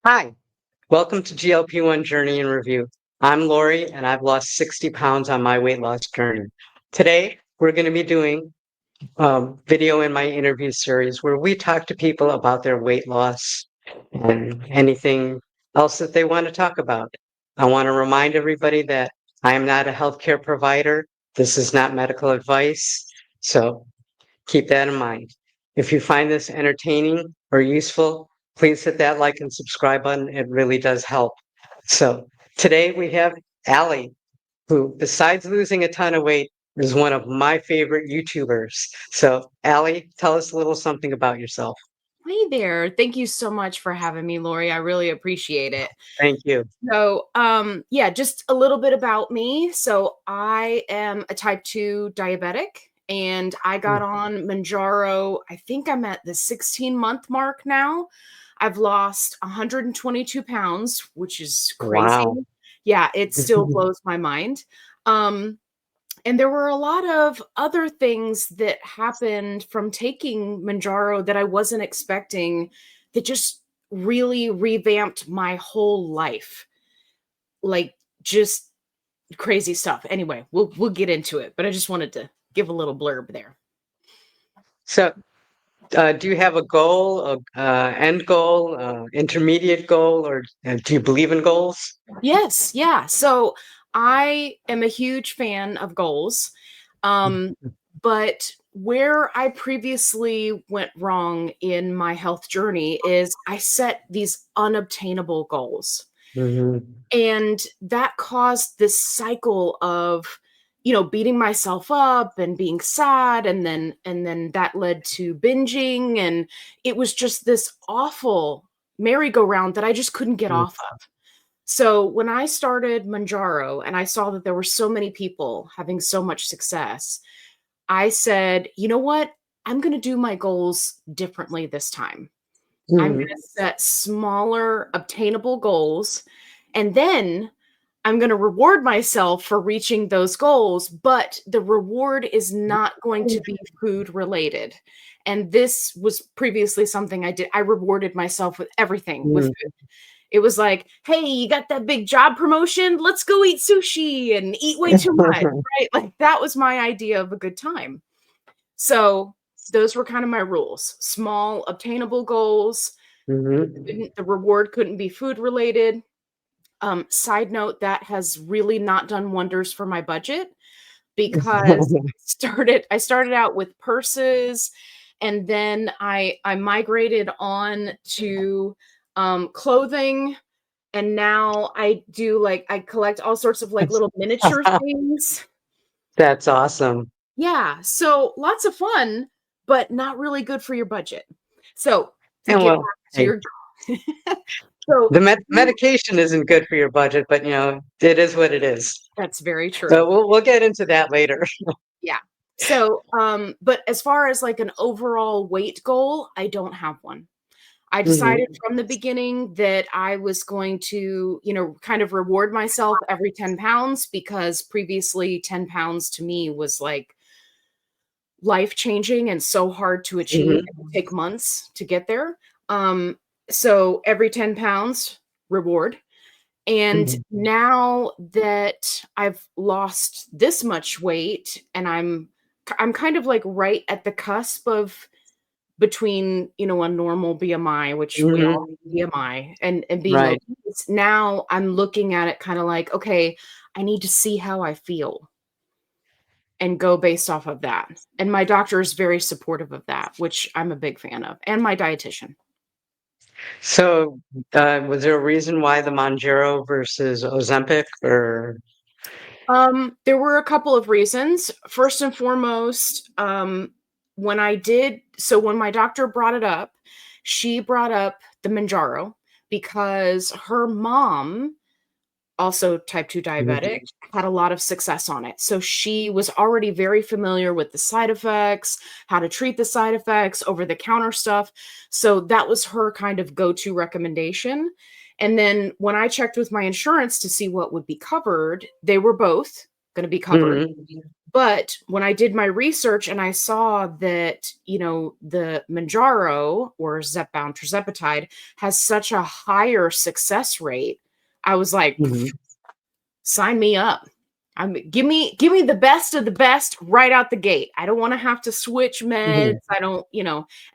Hi, welcome to GLP-1 Journey in Review. I'm Lori, and I've lost 60 pounds on my weight loss journey. Today, we're going to be doing video in my interview series where we talk to people about their weight loss and anything else that they want to talk about. I want to remind everybody that I am not a healthcare provider. This is not medical advice. So keep that in mind. If you find this entertaining or useful, please hit that like and subscribe button. It really does help. So today we have Allie, who, besides losing a ton of weight, is one of my favorite YouTubers. So, Allie, tell us a little something about yourself. Hey there. Thank you so much for having me, Lori. I really appreciate it. Thank you. Yeah, just a little bit about me. So, I am a type 2 diabetic and I got on Manjaro. I think I'm at the 16-month mark now. I've lost 122 pounds, which is crazy. Wow. Yeah, it still blows my mind. Um, and there were a lot of other things that happened from taking Manjaro that I wasn't expecting that just really revamped my whole life. Like just crazy stuff. Anyway, we'll get into it, but I just wanted to give a little blurb there. So, do you have a goal, end goal, intermediate goal, or do you believe in goals? Yes, yeah. So I am a huge fan of goals. Um, but where I previously went wrong in my health journey is I set these unobtainable goals. Mhm. And that caused this cycle of, beating myself up and being sad and then that led to binging, and it was just this awful merry-go-round that I just couldn't get off of. So when I started Manjaro and I saw that there were so many people having so much success, I said, you know what? I'm going to do my goals differently this time. I'm going Mhm. to set smaller, obtainable goals. And then I'm going to reward myself for reaching those goals. But the reward is not going to be food related. And this was previously something I did. I rewarded myself with everything with Mhm. food. It was like, hey, you got that big job promotion? Let's go eat sushi and eat way too much, right? Like that was my idea of a good time. So those were kind of my rules. Small, obtainable goals. Mhm. The reward couldn't be food related. Side note, that has really not done wonders for my budget because I started out with purses, and then I migrated on to clothing, and now I do like I collect all sorts of like little miniature things. That's awesome. Yeah, so lots of fun, but not really good for your budget. So to And get well, back to hey, your so the medication isn't good for your budget, but it is what it is. that's very So true. we'll get into that later. Yeah. So, but as far as like an overall weight goal, I don't have one. I decided Mhm. from the beginning that I was going to, kind of reward myself every 10 pounds because previously 10 pounds to me was like life changing and so hard to achieve. Mhm. It would take months to get there. Um, so every 10 pounds, reward. And Mhm. now that I've lost this much weight and I'm kind of like right at the cusp of between, a normal BMI, which we all Mhm. have BMI, and being Right. obese. Now I'm looking at it kind of like, okay, I need to see how I feel and go based off of that. And my doctor is very supportive of that, which I'm a big fan of, and my dietitian. So, was there a reason why the Monjaro versus Ozempic, or? There were a couple of reasons. First and foremost, when my doctor brought it up, she brought up the Manjaro because her mom, also type 2 Mhm. diabetic, had a lot of success on it. So she was already very familiar with the side effects, how to treat the side effects, over the counter stuff. So that was her kind of go to recommendation. And then when I checked with my insurance to see what would be covered, they were both. going to be covered. Mhm. But when I did my research and I saw that, the Manjaro or Zepbound tirzepatide has such a higher success rate, I was like, Mhm. sign me up. Give me the best of the best right out the gate. I don't want to have to switch meds. Mhm. I don't,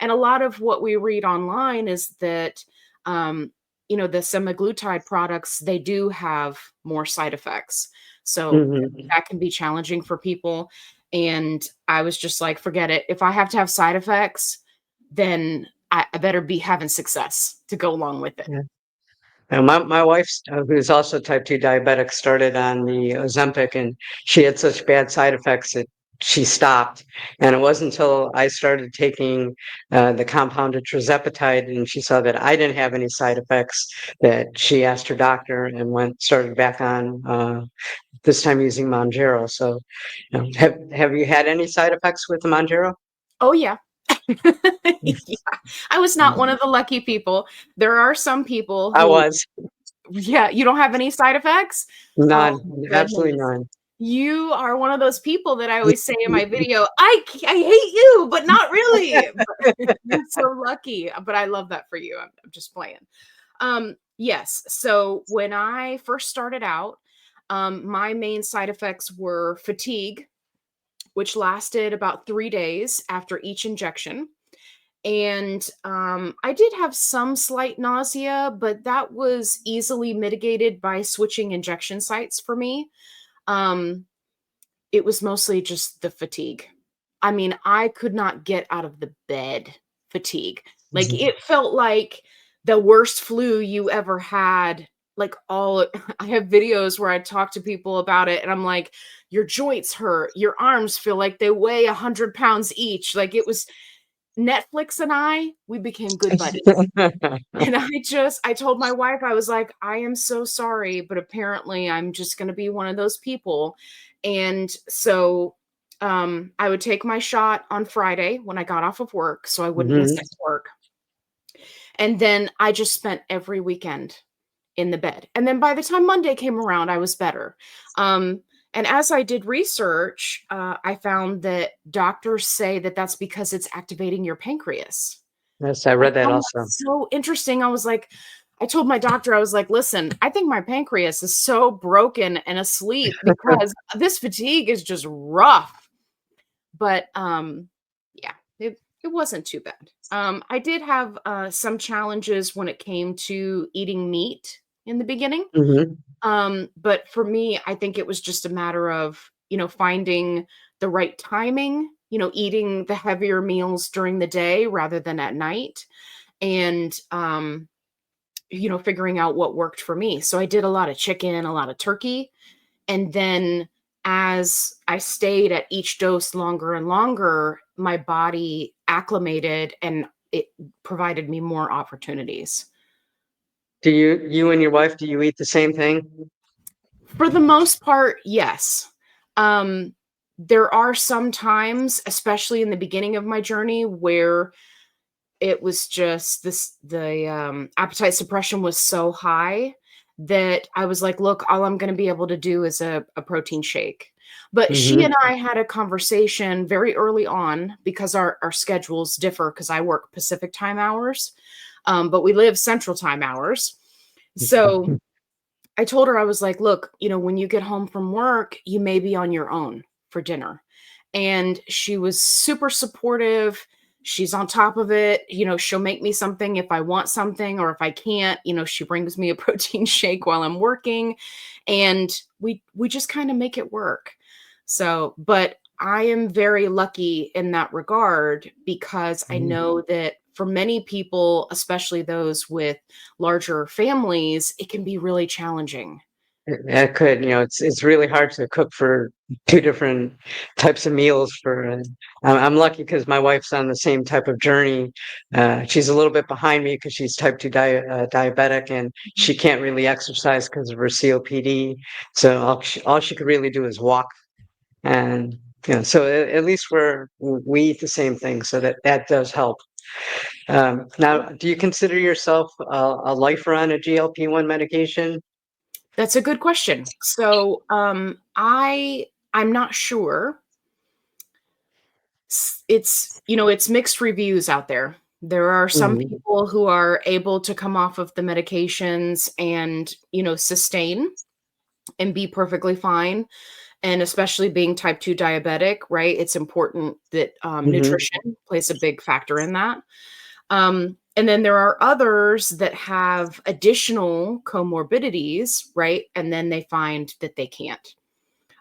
and a lot of what we read online is that um, the semaglutide products, they do have more side effects. So Mhm. that can be challenging for people. And I was just like, forget it. If I have to have side effects, then I better be having success to go along with it. Yeah. And my wife, who's also type 2 diabetic, started on the Ozempic, and she had such bad side effects that she stopped. And it wasn't until I started taking the compounded tirzepatide, and she saw that I didn't have any side effects, that she asked her doctor and started back on, this time using Monjaro. So, have you had any side effects with the Monjaro? Oh yeah. Yeah. I was not one of the lucky people. There are some people I who, was. yeah, you don't have any side effects? Oh None, my absolutely goodness. none. You are one of those people that I always say in my video, I hate you, but not really. But you're so lucky. But I love that for you. I'm just playing. Yes. So when I first started out, my main side effects were fatigue, which lasted about 3 days after each injection. And I did have some slight nausea, but that was easily mitigated by switching injection sites for me. Um, it was mostly just the fatigue. I mean, I could not get out of the bed fatigue. Like it felt like the worst flu you ever had. Like all I have videos where I talk to people about it and I'm like, your joints hurt, your arms feel like they weigh 100 pounds each. Like it was Netflix and we became good buddies. And I told my wife, I was like, I am so sorry, but apparently I'm just going to be one of those people. And so I would take my shot on Friday when I got off of work so I wouldn't miss Mhm. work. And then I just spent every weekend in the bed. And then by the time Monday came around, I was better. Um, and as I did research, I found that doctors say that that's because it's activating your pancreas. Yes, I I read that found that also. so interesting. I told my doctor, I was like, listen, I think my pancreas is so broken and asleep because this fatigue is just rough. But yeah, it wasn't too bad. I did have some challenges when it came to eating meat in the beginning. Mhm. But for me, I think it was just a matter of, finding the right timing, eating the heavier meals during the day rather than at night and figuring out what worked for me. So I did a lot of chicken, a lot of turkey, and then as I stayed at each dose longer and longer, my body acclimated and it provided me more opportunities. Do you and your wife, do you eat the same thing? For the most part, yes. Um, there are some times, especially in the beginning of my journey, where it was just the appetite suppression was so high that I was like, "Look, all I'm gonna be able to do is a protein shake." But she and Mhm. I had a conversation very early on because our schedules differ because I work Pacific time hours, but we live Central time hours. So I told her, I was like, look, when you get home from work, you may be on your own for dinner. And she was super supportive. She's on top of it. She'll make me something if I want something, or if I can't, she brings me a protein shake while I'm working. And we just kind of make it work. So, but I am very lucky in that regard because I Mhm. know that for many people, especially those with larger families, it can be really challenging. It could, it's really hard to cook for two different types of meals for. I'm lucky because my wife's on the same type of journey. She's a little bit behind me because she's type 2 diabetic, and Mhm. she can't really exercise because of her COPD. So all she could really do is walk. And so at least we eat the same thing, so that does help. Now, do you consider yourself a lifer on a GLP-1 medication? That's a good question. So, I'm not sure. It's mixed reviews out there. There are some Mhm, people who are able to come off of the medications and, sustain and be perfectly fine, and especially being type 2 diabetic, right? It's important that, mhm, nutrition plays a big factor in that. And then there are others that have additional comorbidities, right? And then they find that they can't.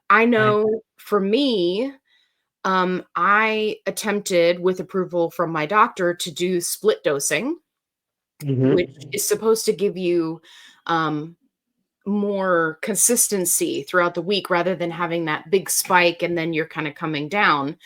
I right. know for me, I attempted with approval from my doctor to do split dosing, which Mhm, is supposed to give you um, more consistency throughout the week rather than having that big spike and then you're kind of coming down.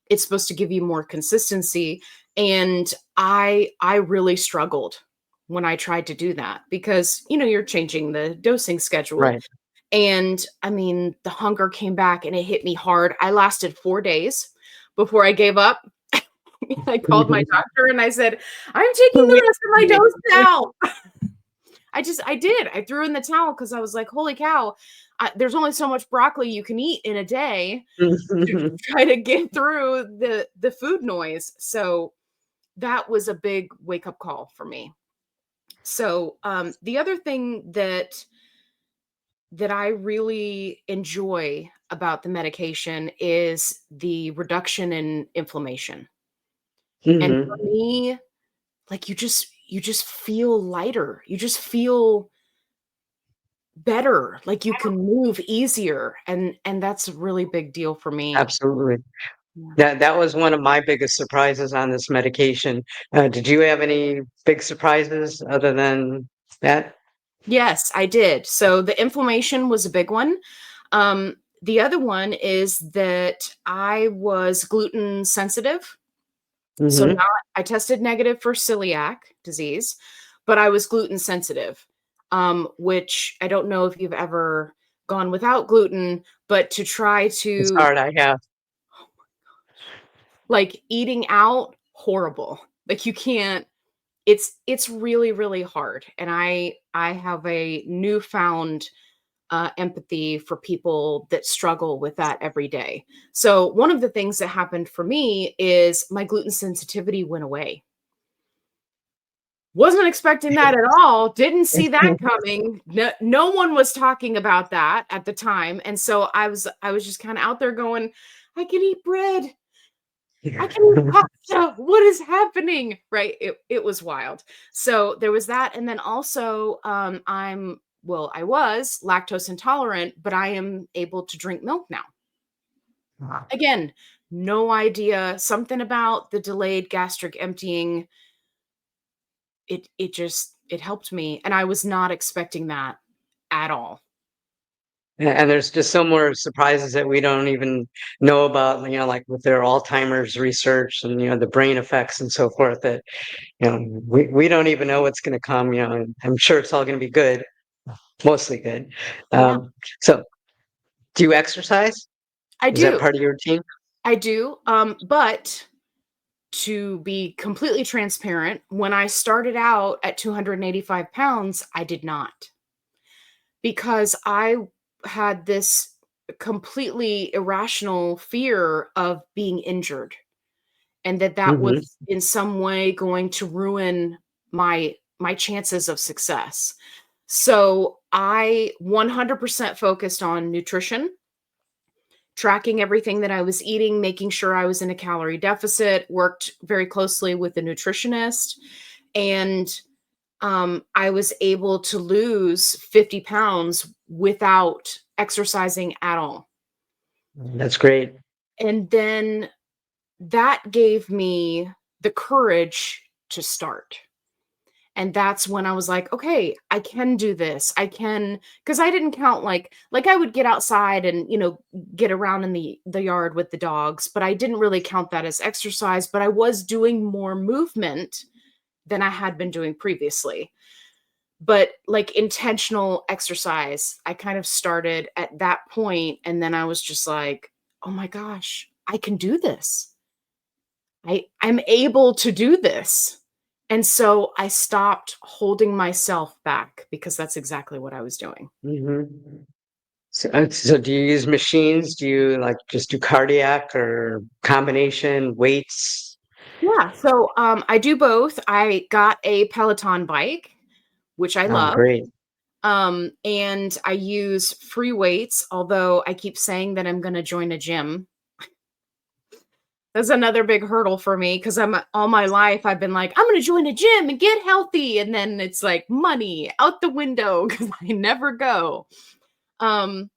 It's supposed to give you more consistency, and I really struggled when I tried to do that because you're changing the dosing schedule. right. And I mean, the hunger came back and it hit me hard. I lasted 4 days before I gave up. I called my doctor and I said, I'm taking the rest of my dose now. I did. I threw in the towel because I was like, holy cow, there's only so much broccoli you can eat in a day to try to get through the food noise. So that was a big wake up call for me. So the other thing that I really enjoy about the medication is the reduction in inflammation. And for Mhm. me, like you just feel lighter. You just feel better, like you can move easier, and that's a really big deal for me. Absolutely. Yeah. That was one of my biggest surprises on this medication. Did you have any big surprises other than that? Yes, I did. So the inflammation was a big one. The other one is that I was gluten sensitive. So Mhm. not I tested negative for celiac disease, but I was gluten sensitive, which I don't know if you've ever gone without gluten, but to try It's to hard, I have. like eating out, horrible. Like you can't it's really, really hard. And I have a newfound empathy for people that struggle with that every day. So one of the things that happened for me is my gluten sensitivity went away. Wasn't expecting that at all, didn't see that coming. No one was talking about that at the time, and so I was just kinda out there going, "I can eat bread. I can eat pasta. What is happening?" Right? It was wild. So, there was that, and then also, I was lactose intolerant, but I am able to drink milk now. Again, no idea, something about the delayed gastric emptying, it helped me, and I was not expecting that at all. And there's just so more surprises that we don't even know about, like with their Alzheimer's research and, the brain effects and so forth that, we don't even know what's going to come, and I'm sure it's all going to be good, mostly good. Yeah, So do you exercise? I Is that do. part of your routine? I do, but to be completely transparent, when I started out at 285 pounds, I did not, because I had this completely irrational fear of being injured, and that Hmm. was in some way going to ruin my chances of success. So I 100% focused on nutrition, tracking everything that I was eating, making sure I was in a calorie deficit, worked very closely with the nutritionist, and I was able to lose 50 pounds without exercising at all. That's great. And then that gave me the courage to start. And that's when I was like, "Okay, I can do this. I can." Because I didn't count I would get outside and, get around in the yard with the dogs, but I didn't really count that as exercise, but I was doing more movement than I had been doing previously. But, like, intentional exercise, I kind of started at that point, and then I was just like, "Oh my gosh, I can do this. I'm able to do this." And so I stopped holding myself back because that's exactly what I was doing. Mhm. So do you use machines? Do you like just do cardiac or combination weights? Yeah, so I do both. I got a Peloton bike, which I Oh, love. great. And I use free weights, although I keep saying that I'm going to join a gym. That's another big hurdle for me because I'm all my life I've been like, I'm going to join a gym and get healthy, and then it's like money out the window because I never go. Um,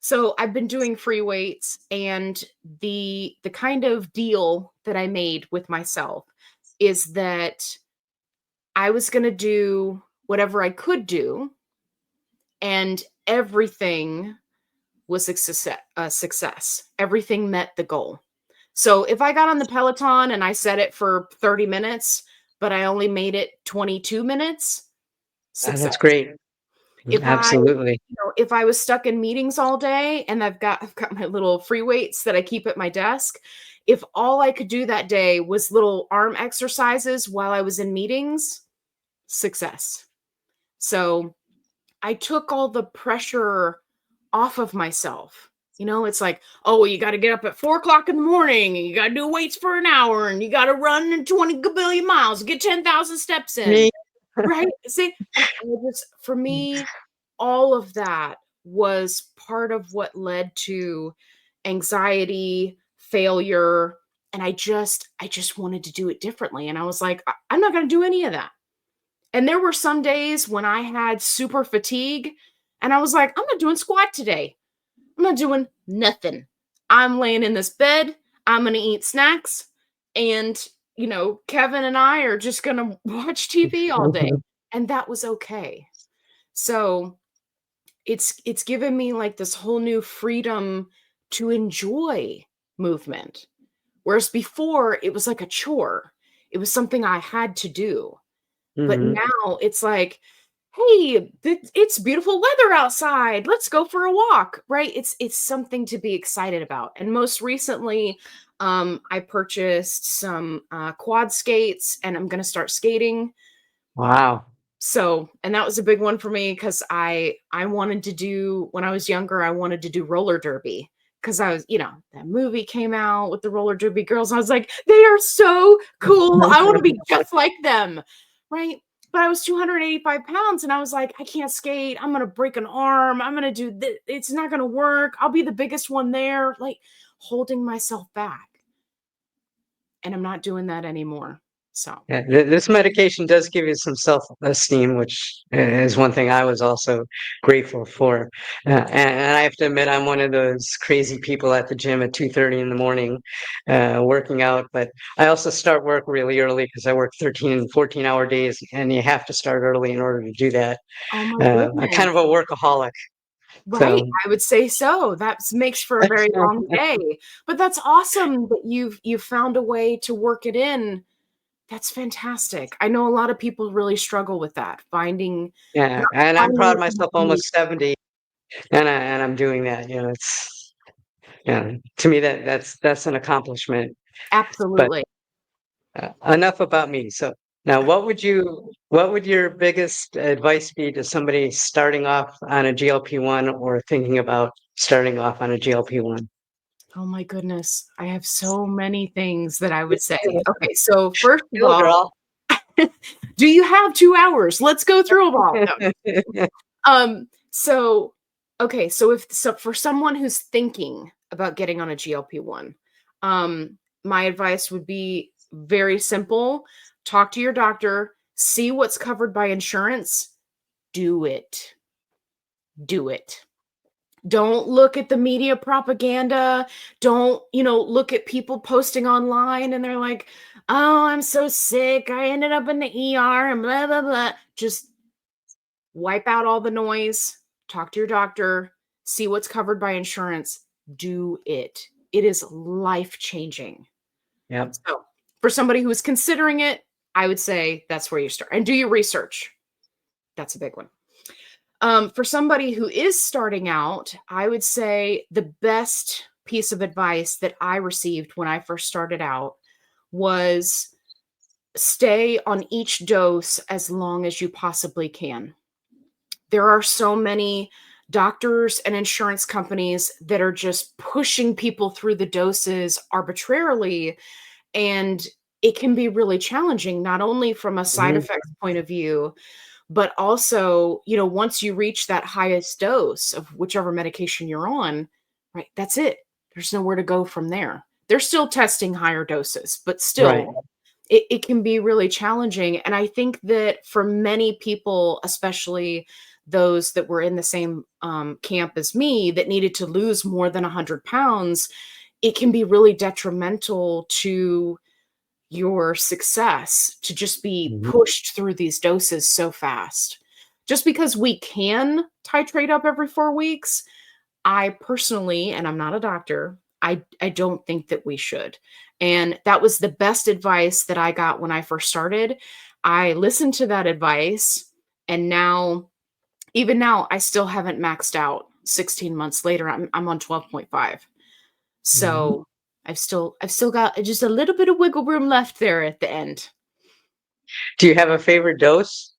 so I've been doing free weights, and the kind of deal that I made with myself is that I was going to do whatever I could do, and everything was a success. Everything met the goal. So if I got on the Peloton and I set it for 30 minutes, but I only made it 22 minutes, success. That's great. If I, Absolutely. if I was stuck in meetings all day and I've got my little free weights that I keep at my desk, if all I could do that day was little arm exercises while I was in meetings, success. So I took all the pressure off of myself. It's like, oh, well, you got to get up at 4 o'clock in the morning and you got to do weights for an hour and you got to run 20 billion miles, get 10,000 steps in. Me. Right. See, and for me, all of that was part of what led to anxiety, failure. And I just wanted to do it differently. And I was like, I'm not going to do any of that. And there were some days when I had super fatigue and I was like, I'm not doing squat today. I'm not doing nothing. I'm laying in this bed. I'm going to eat snacks. And, Kevin and I are just going to watch TV all day. And that was okay. So it's given me like this whole new freedom to enjoy movement. Whereas before it was like a chore, it was something I had to do. But Mhm. now it's like, hey, it's beautiful weather outside. Let's go for a walk, right? It's something to be excited about. And most recently, I purchased some quad skates, and I'm going to start skating. Wow. So, and that was a big one for me because I wanted to do when I was younger. I wanted to do roller derby because I was, that movie came out with the roller derby girls. And I was like, they are so cool. I want to be just like them, right? But I was 285 pounds, and I was like, I can't skate. I'm gonna break an arm. I'm gonna do this. It's not gonna work. I'll be the biggest one there. Like holding myself back, and I'm not doing that anymore. So, Yeah, this medication does give you some self-esteem, which is one thing I was also grateful for. And I have to admit, I'm one of those crazy people at the gym at 2:30 in the morning, working out. But I also start work really early because I work 13 and 14-hour days, and you have to start early in order to do that. oh my I'm kind goodness. of a workaholic, Right, so. I would say so. That makes for a very long day, but that's awesome that you've found a way to work it in. That's fantastic. I know a lot of people really struggle with that, Yeah, not and I'm proud finding of myself, the almost 70, and I'm doing that. It's yeah, to me that's an accomplishment. But absolutely. enough about me. So now, what would your biggest advice be to somebody starting off on a GLP-1 or thinking about starting off on a GLP-1? Oh my goodness, I have so many things that I would say. Okay, so first of Go, all, girl. do you have 2 hours? Let's go through them all. No. So okay, so for someone who's thinking about getting on a GLP-1, my advice would be very simple. Talk to your doctor, see what's covered by insurance, do it. Do it. Don't look at the media propaganda. Don't, look at people posting online and they're like, "Oh, I'm so sick. I ended up in the ER and blah blah blah." Just wipe out all the noise, talk to your doctor, see what's covered by insurance, do it. It is life changing. Yep. So, for somebody who is considering it, I would say that's where you start and do your research. That's a big one. For somebody who is starting out, I would say the best piece of advice that I received when I first started out was stay on each dose as long as you possibly can. There are so many doctors and insurance companies that are just pushing people through the doses arbitrarily, and it can be really challenging, not only from a side Mhm. effects point of view, but also, once you reach that highest dose of whichever medication you're on, right, that's it. There's nowhere to go from there. They're still testing higher doses, but Right. still, it can be really challenging. And I think that for many people, especially those that were in the same camp as me that needed to lose more than 100 pounds, it can be really detrimental to your success to just be Mhm. pushed through these doses so fast. Just because we can titrate up every 4 weeks, I personally, and I'm not a doctor, I don't think that we should. And that was the best advice that I got when I first started. I listened to that advice, and now, even now, I still haven't maxed out 16 months later. I'm on 12.5. Mhm. So I've still got just a little bit of wiggle room left there at the end. Do you have a favorite dose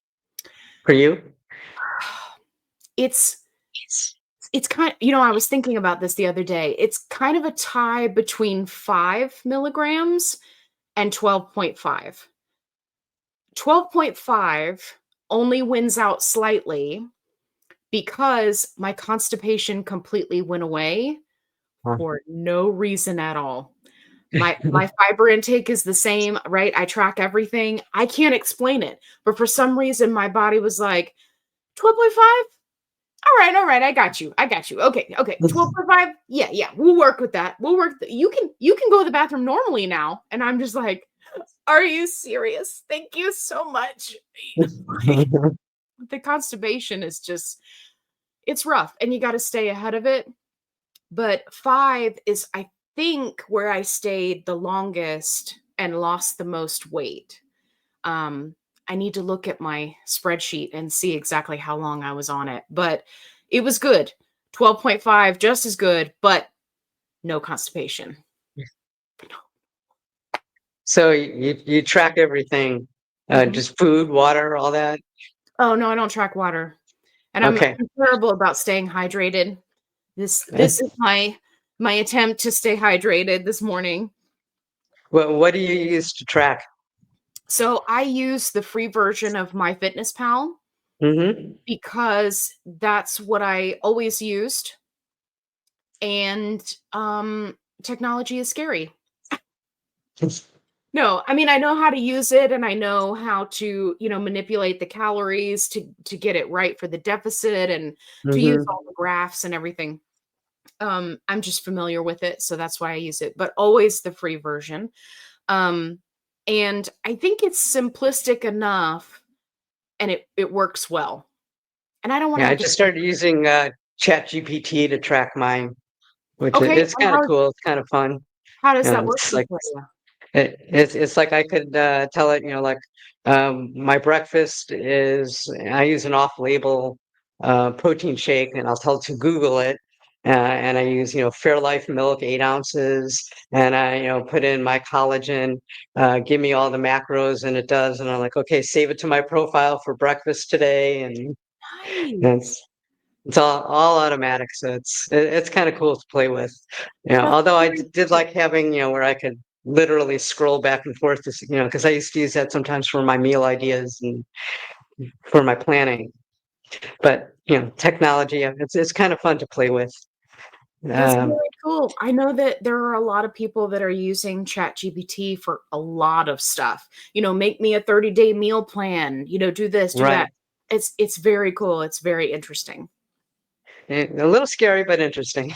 for you? It's it's kind I was thinking about this the other day. It's kind of a tie between 5 milligrams and 12.5. 12.5 only wins out slightly because my constipation completely went away Huh. for no reason at all. My fiber intake is the same, right? I track everything. I can't explain it, but for some reason my body was like, 12.5? All right, I got you. I got you. Okay, okay. 12.5? Yeah, yeah. We'll work with that. You can go to the bathroom normally now. And I'm just like, are you serious? Thank you so much. Like, the constipation is just it's rough and you got to stay ahead of it. But 5 is, I think, where I stayed the longest and lost the most weight. Um, I need to look at my spreadsheet and see exactly how long I was on it, but it was good. 12.5, just as good, but no constipation. So you track everything, Mhm. just food, water, all that? Oh, no, I don't track water, and Okay. I'm terrible about staying hydrated. Uh, This is my attempt to stay hydrated this morning. what do you use to track? So I use the free version of MyFitnessPal Mhm. because that's what I always used, and, technology is scary. No, I mean, I know how to use it and I know how to, manipulate the calories to get it right for the deficit and to use Mhm. all the graphs and everything. I'm just familiar with it, so that's why I use it, but always the free version. Um, and I think it's simplistic enough and it works well. And I don't want to Yeah, I have to just started using ChatGPT to track mine, which Okay, it's and kind of cool. It's kind of fun. how does You know, that work it's like for you? it's like I could tell it, like my breakfast is I use an off-label protein shake, and I'll tell it to Google it, and I use Fairlife milk 8 ounces, and I put in my collagen, give me all the macros, and it does, and I'm like, okay, save it to my profile for breakfast today, and Nice. it's all automatic, so it's kind of cool to play with. That's Although I very did cool. like having, where I could literally scroll back and forth to, because I used to use that sometimes for my meal ideas and for my planning. But technology, it's kind of fun to play with. That's Um, very cool. I know that there are a lot of people that are using ChatGPT for a lot of stuff. Make me a 30-day meal plan, do this, do right. that. It's very cool. It's very interesting. A little scary, but interesting.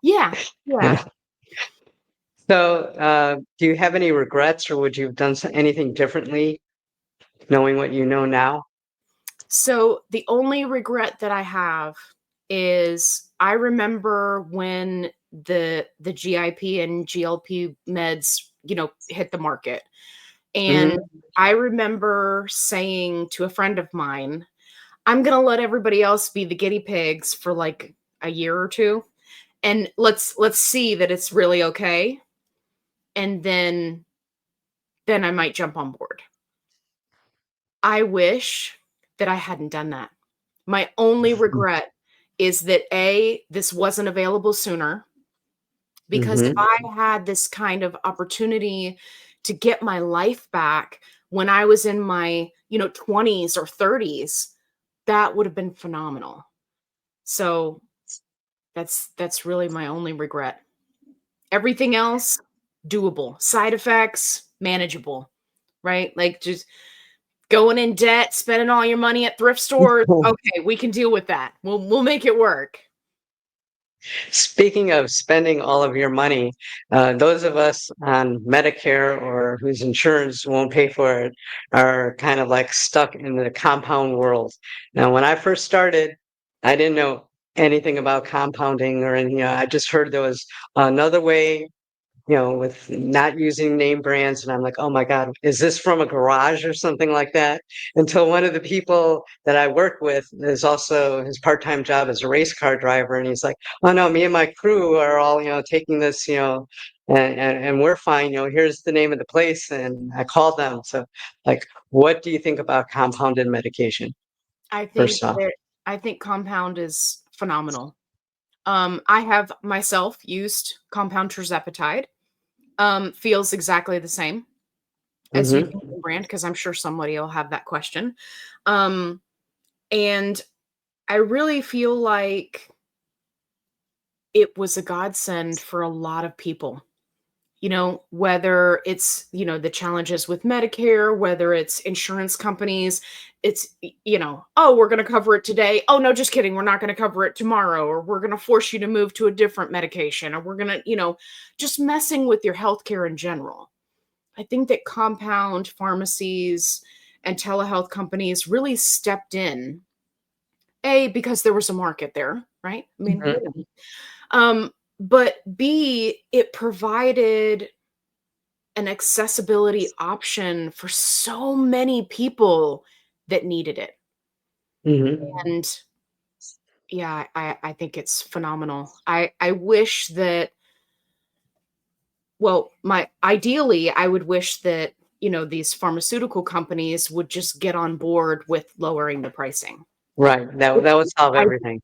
Yeah. Yeah. So, do you have any regrets, or would you have done anything differently, knowing what you know now? So the only regret that I have is I remember when the GIP and GLP meds, hit the market. And Hmm. I remember saying to a friend of mine, I'm gonna let everybody else be the guinea pigs for like a year or two, and let's see that it's really okay, and then I might jump on board. I wish that I hadn't done that. My only regret is that this wasn't available sooner, because if Hmm. I had this kind of opportunity to get my life back when I was in my, 20s or 30s, that would have been phenomenal. So that's really my only regret. Everything else, doable. Side effects, manageable, right? Like, just going in debt, spending all your money at thrift stores. Okay, we can deal with that. We'll make it work. Speaking of spending all of your money, those of us on Medicare or whose insurance won't pay for it are kind of like stuck in the compound world. Now, when I first started, I didn't know anything about compounding or anything. I just heard there was another way, with not using name brands. And I'm like, oh my God, is this from a garage or something like that? Until one of the people that I work with is also his part-time job as a race car driver. And he's like, oh no, me and my crew are all, taking this, and we're fine, here's the name of the place. And I called them. So like, what do you think about compounded medication? I think First off. that I think compound is phenomenal. I have myself used compound tirzepatide. Feels exactly the same as using Hmm. name brand, because I'm sure somebody will have that question. Um, and I really feel like it was a godsend for a lot of people. Whether it's, the challenges with Medicare, whether it's insurance companies, it's, oh, we're going to cover it today. Oh, no, just kidding. We're not going to cover it tomorrow. Or we're going to force you to move to a different medication. Or we're going to, just messing with your healthcare in general. I think that compound pharmacies and telehealth companies really stepped in, because there was a market there, right? I mean, Hmm. um, but B, it provided an accessibility option for so many people that needed it. Hmm. And yeah, I think it's phenomenal. I wish that, well, my ideally, I would wish that, these pharmaceutical companies would just get on board with lowering the pricing. Right. That would solve I everything.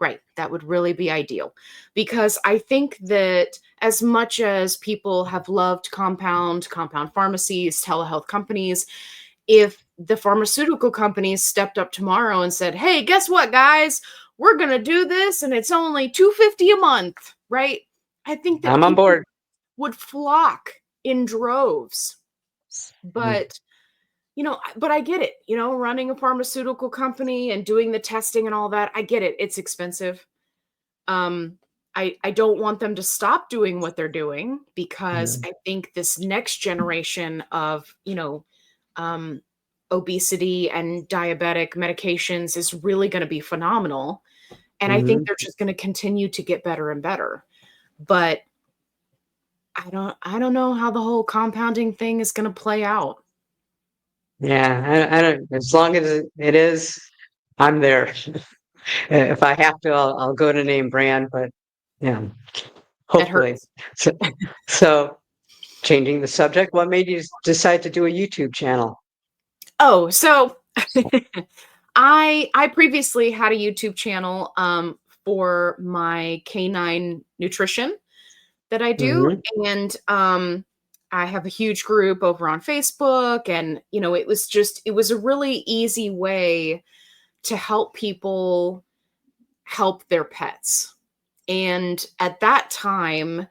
Right, that would really be ideal, because I think that as much as people have loved compound pharmacies, telehealth companies, if the pharmaceutical companies stepped up tomorrow and said, "Hey, guess what, guys? We're gonna do this, and it's only 250 a month," right? I think that I'm on people board. would flock in droves. But but I get it. Running a pharmaceutical company and doing the testing and all that, I get it. It's expensive. Um, I don't want them to stop doing what they're doing, because Mhm. I think this next generation of, um, obesity and diabetic medications is really going to be phenomenal. And I think Mhm. they're just going to continue to get better and better. But I don't know how the whole compounding thing is going to play out. Yeah, I don't, as long as it is, I'm there. If I have to, I'll go to name brand, but yeah, It hopefully. hurts. So, so changing the subject, what made you decide to do a YouTube channel? Oh, so I previously had a YouTube channel for my canine nutrition that I do. Hmm. And I have a huge group over on Facebook. And, it was a really easy way to help people help their pets. And at that time,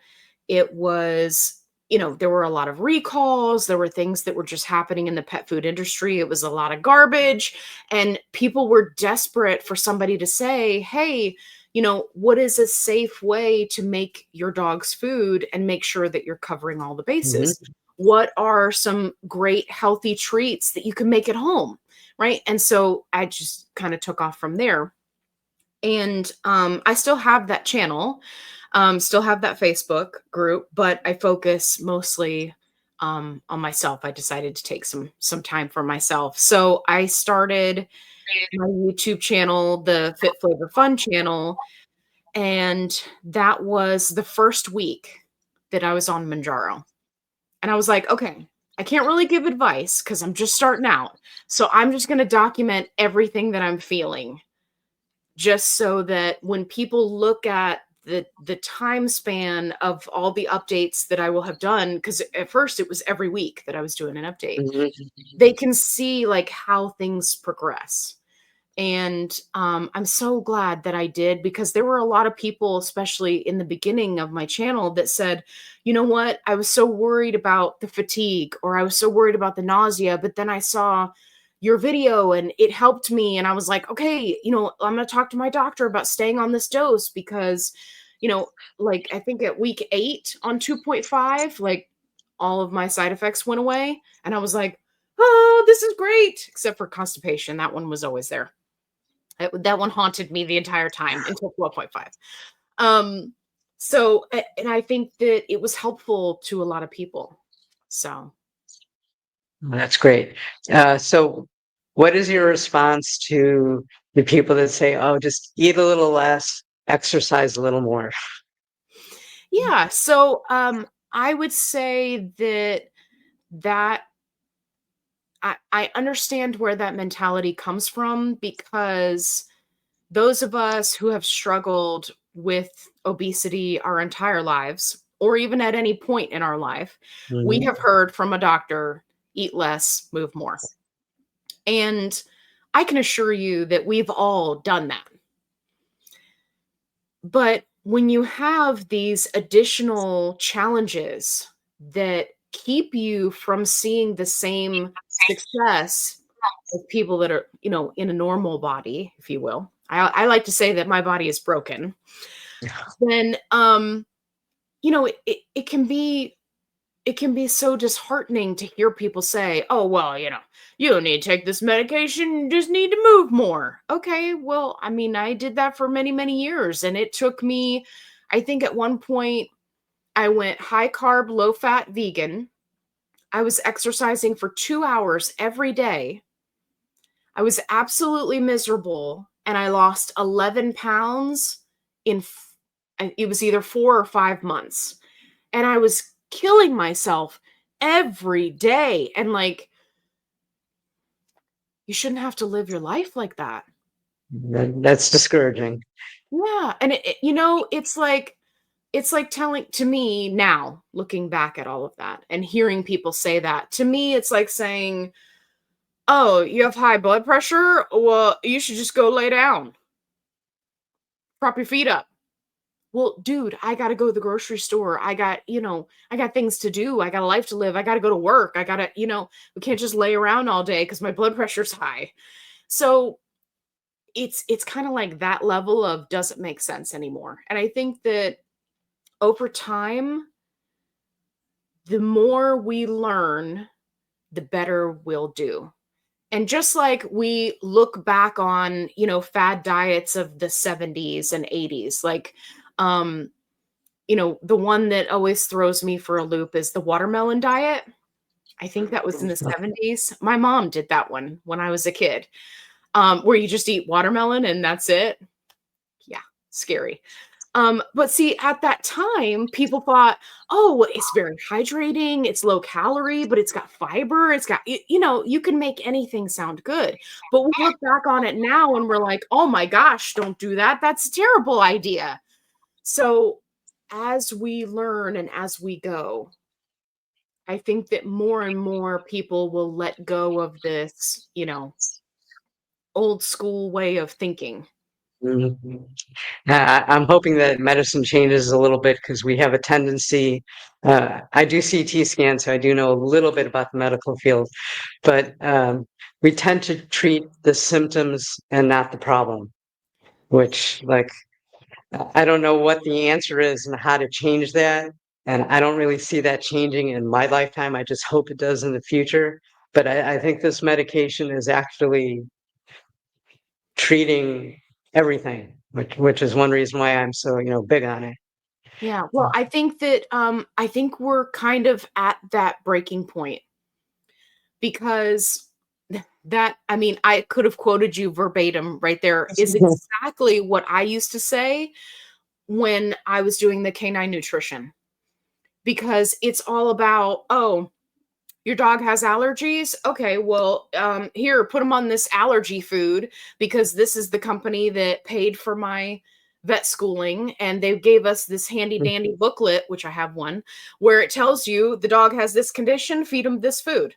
it was, there were a lot of recalls. There were things that were just happening in the pet food industry. It was a lot of garbage. And people were desperate for somebody to say, hey, what is a safe way to make your dog's food and make sure that you're covering all the bases? Hmm. What are some great healthy treats that you can make at home? Right. And so I just kind of took off from there. And I still have that channel, still have that Facebook group, but I focus mostly on myself. I decided to take some time for myself, so I started my YouTube channel, the Fit Flavor Fun channel, and that was the first week that I was on Manjaro, and I was like, okay. I can't really give advice because I'm just starting out. So I'm just going to document everything that I'm feeling, just so that when people look at the time span of all the updates that I will have done, because at first it was every week that I was doing an update, Mhm. they can see like how things progress. And I'm so glad that I did, because there were a lot of people, especially in the beginning of my channel, that said, you know what, I was so worried about the fatigue, or I was so worried about the nausea, but then I saw your video and it helped me. And I was like, okay, I'm going to talk to my doctor about staying on this dose, because, like I think at week 8 on 2.5, like all of my side effects went away. And I was like, oh, this is great, except for constipation. That one was always there. That one haunted me the entire time until 12.5. Um, and I think that it was helpful to a lot of people. So, That's great. So what is your response to the people that say, oh, just eat a little less, exercise a little more? yeah. So, I would say that I understand where that mentality comes from, because those of us who have struggled with obesity our entire lives, or even at any point in our life, we Mhm. have heard from a doctor, eat less, move more. And I can assure you that we've all done that. But when you have these additional challenges that keep you from seeing the same success as people that are, in a normal body, if you will. I like to say that my body is broken. Then it can be, so disheartening to hear people say, oh well, you don't need to take this medication, you just need to move more. Okay, well, I mean, I did that for many, many years, and it took me, I think at one point I went high carb, low fat vegan. I was exercising for 2 hours every day. I was absolutely miserable, and I lost 11 pounds it was either 4 or 5 months. And I was killing myself every day, and like, you shouldn't have to live your life like that. That's discouraging. Yeah, and it's like telling, to me now, looking back at all of that and hearing people say that, to me it's like saying, "Oh, you have high blood pressure? Well, you should just go lay down. Prop your feet up." Well, dude, I gotta go to the grocery store. I got things to do. I got a life to live. I gotta go to work. We can't just lay around all day because my blood pressure's high. So it's kind of like that level of doesn't make sense anymore. And I think that over time, the more we learn, the better we'll do. And just like we look back on, fad diets of the 70s and 80s, like, um, the one that always throws me for a loop is the watermelon diet. I think that was in the 70s. My mom did that one when I was a kid, where you just eat watermelon and that's it. Yeah, scary. But see, at that time, people thought, oh, it's very hydrating, it's low calorie, but it's got fiber, you can make anything sound good. But we look back on it now and we're like, oh my gosh, don't do that. That's a terrible idea. So as we learn and as we go, I think that more and more people will let go of this, old school way of thinking. Mhm. I'm hoping that medicine changes a little bit because we have a tendency. I do CT scans, so I do know a little bit about the medical field, but we tend to treat the symptoms and not the problem, which, like, I don't know what the answer is and how to change that. And I don't really see that changing in my lifetime. I just hope it does in the future. But I think this medication is actually treating everything, which is one reason why I'm so, big on it. Yeah, well, I think we're kind of at that breaking point, because that, I mean, I could have quoted you verbatim right there, is exactly what I used to say when I was doing the canine nutrition, because it's all about, oh, Your dog has allergies? Okay, well, here, put them on this allergy food because this is the company that paid for my vet schooling. And they gave us this handy dandy booklet, which I have one, where it tells you the dog has this condition, feed them this food.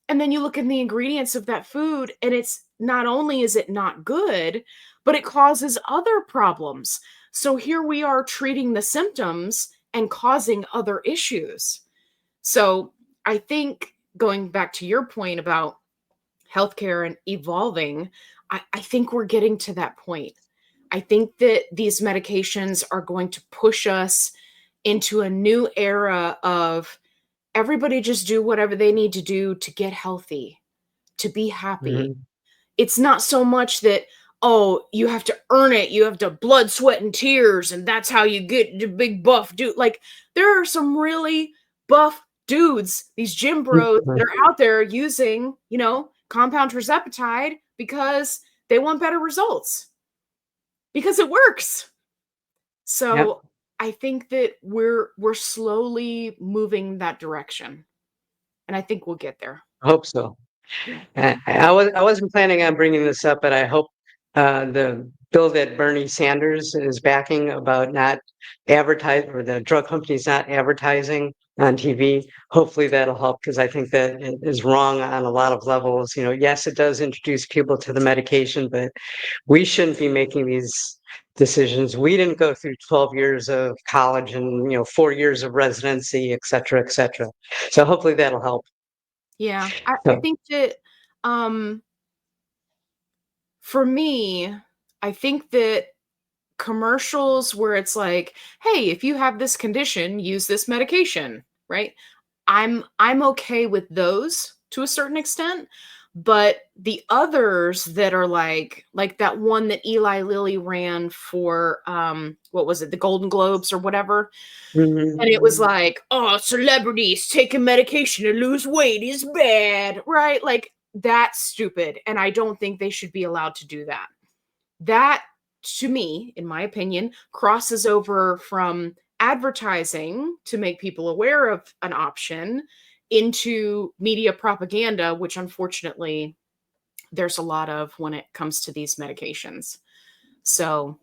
And then you look in the ingredients of that food, and it's not only is it not good, but it causes other problems. So here we are treating the symptoms and causing other issues. So I think going back to your point about healthcare and evolving, I think we're getting to that point. I think that these medications are going to push us into a new era of everybody just do whatever they need to do to get healthy, to be happy. Mhm. It's not so much that, oh, you have to earn it, you have to blood, sweat, and tears, and that's how you get the big buff dude. Like, there are some really buff dudes, these gym bros that are out there using, compound tirzepatide because they want better results, because it works. Yep, So I think that we're slowly moving that direction, and I think we'll get there. I hope so. I wasn't planning on bringing this up, but I hope the bill that Bernie Sanders is backing about not advertise or the drug companies not advertising on TV. Hopefully that'll help because I think that it is wrong on a lot of levels. Yes, it does introduce people to the medication, but we shouldn't be making these decisions. We didn't go through 12 years of college and 4 years of residency, et cetera, et cetera. So hopefully that'll help. Yeah, I So, think that, um, for me, I think that commercials where it's like, "Hey, if you have this condition, use this medication," right? I'm okay with those to a certain extent, but the others that are like that one that Eli Lilly ran for, what was it? The Golden Globes or whatever, and it was mhm. like, "Oh, celebrities taking medication to lose weight is bad," right? Like, that's stupid, and I don't think they should be allowed to do that. That, to me, in my opinion, crosses over from advertising to make people aware of an option into media propaganda, which unfortunately there's a lot of when it comes to these medications. So,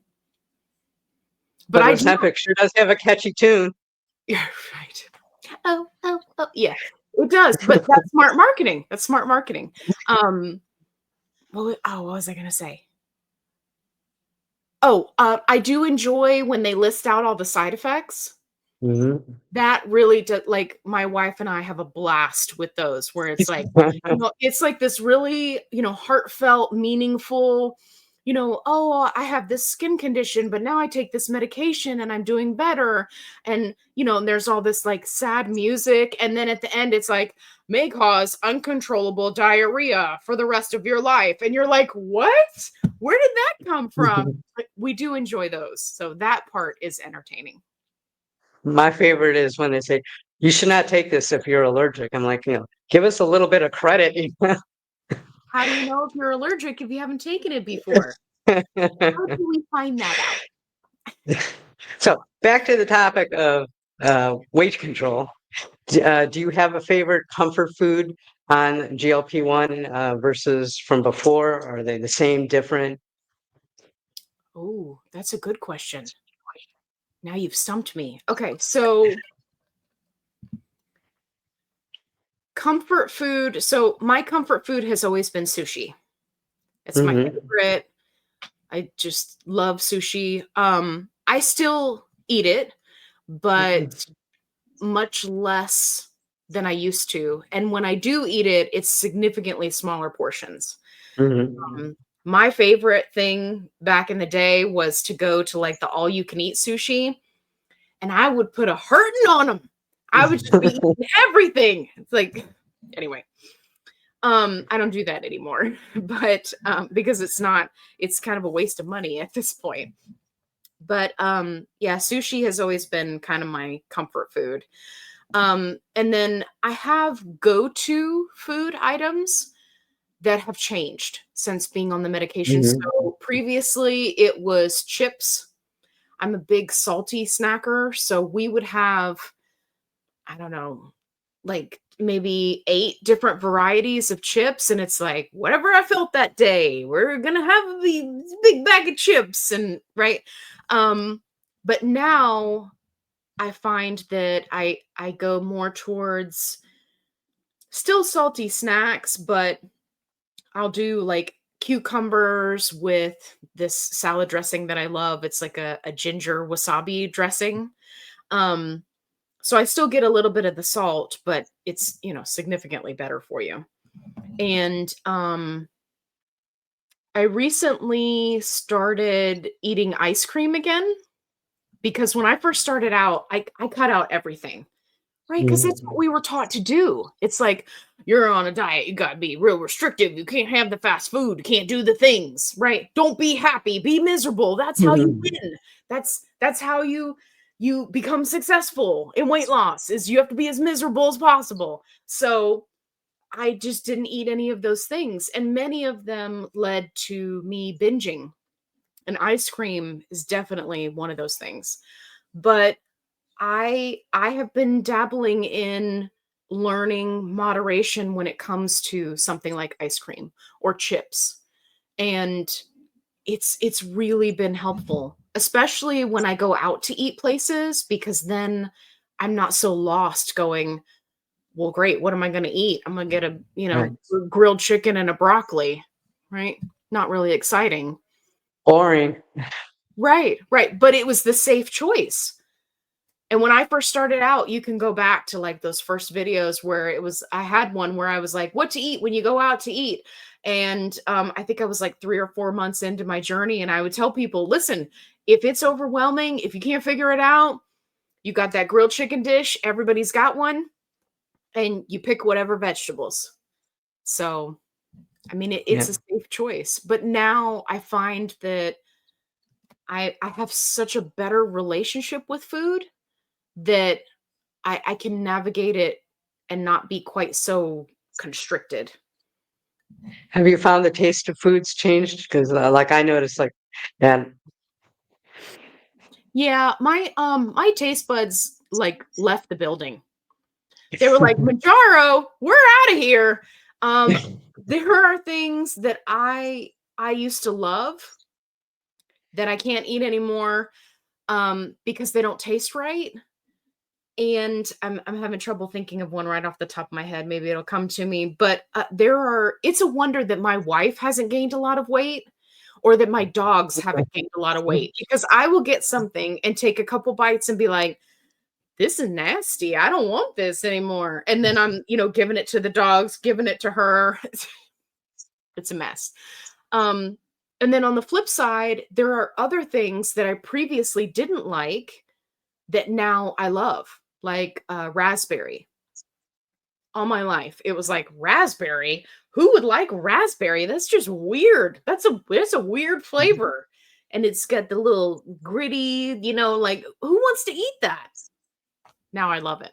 but But I do. Ozempic sure does have a catchy tune. Yeah, right. Oh, oh, oh, yeah, it does. But that's smart marketing. That's smart marketing. Um, what was I gonna say? Oh, I do enjoy when they list out all the side effects. Mhm. That really like, my wife and I have a blast with those where it's like, it's like this really, heartfelt, meaningful, "Oh, I have this skin condition, but now I take this medication and I'm doing better." And there's all this, like, sad music, and then at the end, it's like, "May cause uncontrollable diarrhea for the rest of your life." And you're like, "What? Where did that come from?" But we do enjoy those, so that part is entertaining. My favorite is when they say, "You should not take this if you're allergic." I'm like, give us a little bit of credit. How do you know if you're allergic if you haven't taken it before? How do we find that out? So back to the topic of weight control. Do you have a favorite comfort food on GLP-1 versus from before? Are they the same, different? Oh, that's a good question. Now you've stumped me. Okay, so comfort food. So my comfort food has always been sushi. It's my Hmm. favorite. I just love sushi. I still eat it, but much less than I used to. And when I do eat it, it's significantly smaller portions. Hmm. My favorite thing back in the day was to go to like the all you can eat sushi, and I would put a hurting on them. I would just be eating everything. It's like, anyway, I don't do that anymore, but because it's kind of a waste of money at this point. But yeah, sushi has always been kind of my comfort food. And then I have go-to food items that have changed since being on the medication. Hmm. So previously it was chips. I'm a big salty snacker, so we would have, I don't know, like maybe 8 different varieties of chips, and it's like, whatever I felt that day, we're gonna have the big bag of chips, and right. But now I find that I go more towards still salty snacks, but I'll do like cucumbers with this salad dressing that I love. It's like a ginger wasabi dressing. Um, so I still get a little bit of the salt, but it's, significantly better for you. And I recently started eating ice cream again because when I first started out, I cut out everything. Right, because that's what Mhm. we were taught to do. It's like, you're on a diet, you gotta be real restrictive, you can't have the fast food, you can't do the things, right? Don't be happy, be miserable. That's how you Mhm. win. That's how you become successful in weight loss, is you have to be as miserable as possible. So, I just didn't eat any of those things, and many of them led to me binging, and ice cream is definitely one of those things. But I have been dabbling in learning moderation when it comes to something like ice cream or chips. And it's really been helpful, especially when I go out to eat places, because then I'm not so lost going, well, great, what am I going to eat? I'm going to get a, Right. grilled chicken and a broccoli, right? Not really exciting. Boring. Right, right. But it was the safe choice. And when I first started out, you can go back to like those first videos where I had one where I was like, what to eat when you go out to eat. And I think I was like 3 or 4 months into my journey. And I would tell people, listen, if it's overwhelming, if you can't figure it out, you got that grilled chicken dish, everybody's got one, and you pick whatever vegetables. So, I mean, Yeah. it's a safe choice. But now I find that I have such a better relationship with food that I can navigate it and not be quite so constricted. Have you found the taste of foods changed? Because like I noticed, like, and Yeah, my taste buds like left the building. They were like, "Manjaro, we're out of here." Um, there are things that I used to love that I can't eat anymore because they don't taste right. And I'm having trouble thinking of one right off the top of my head. Maybe it'll come to me. But it's a wonder that my wife hasn't gained a lot of weight, or that my dogs haven't gained a lot of weight, because I will get something and take a couple bites and be like, this is nasty. I don't want this anymore. And then I'm, giving it to the dogs, giving it to her. It's a mess. Um, and then on the flip side, there are other things that I previously didn't like that now I love, like raspberry. All my life, it was like, raspberry? Who would like raspberry? That's just weird. That's a weird flavor. And it's got the little gritty, like, who wants to eat that? Now I love it.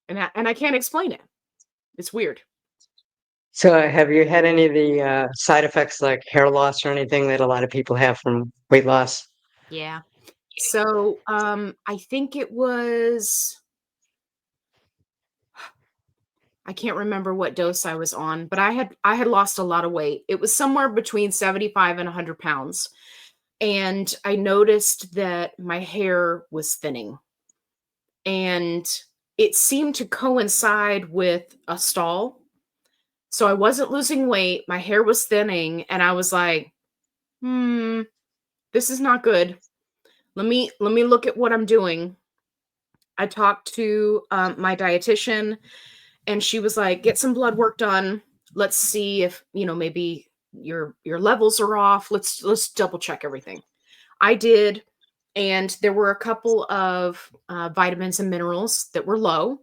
And I can't explain it. It's weird. so have you had any of the side effects like hair loss or anything that a lot of people have from weight loss? Yeah. So, I think it was I can't remember what dose I was on, but I had lost a lot of weight. It was somewhere between 75 and 100 pounds. And I noticed that my hair was thinning. And it seemed to coincide with a stall. So I wasn't losing weight, my hair was thinning, and I was like, "Hmm, this is not good. Let me look at what I'm doing." I talked to my dietitian, and she was like, "Get some blood work done. Let's see if, maybe your levels are off. Let's double check everything." I did, and there were a couple of vitamins and minerals that were low.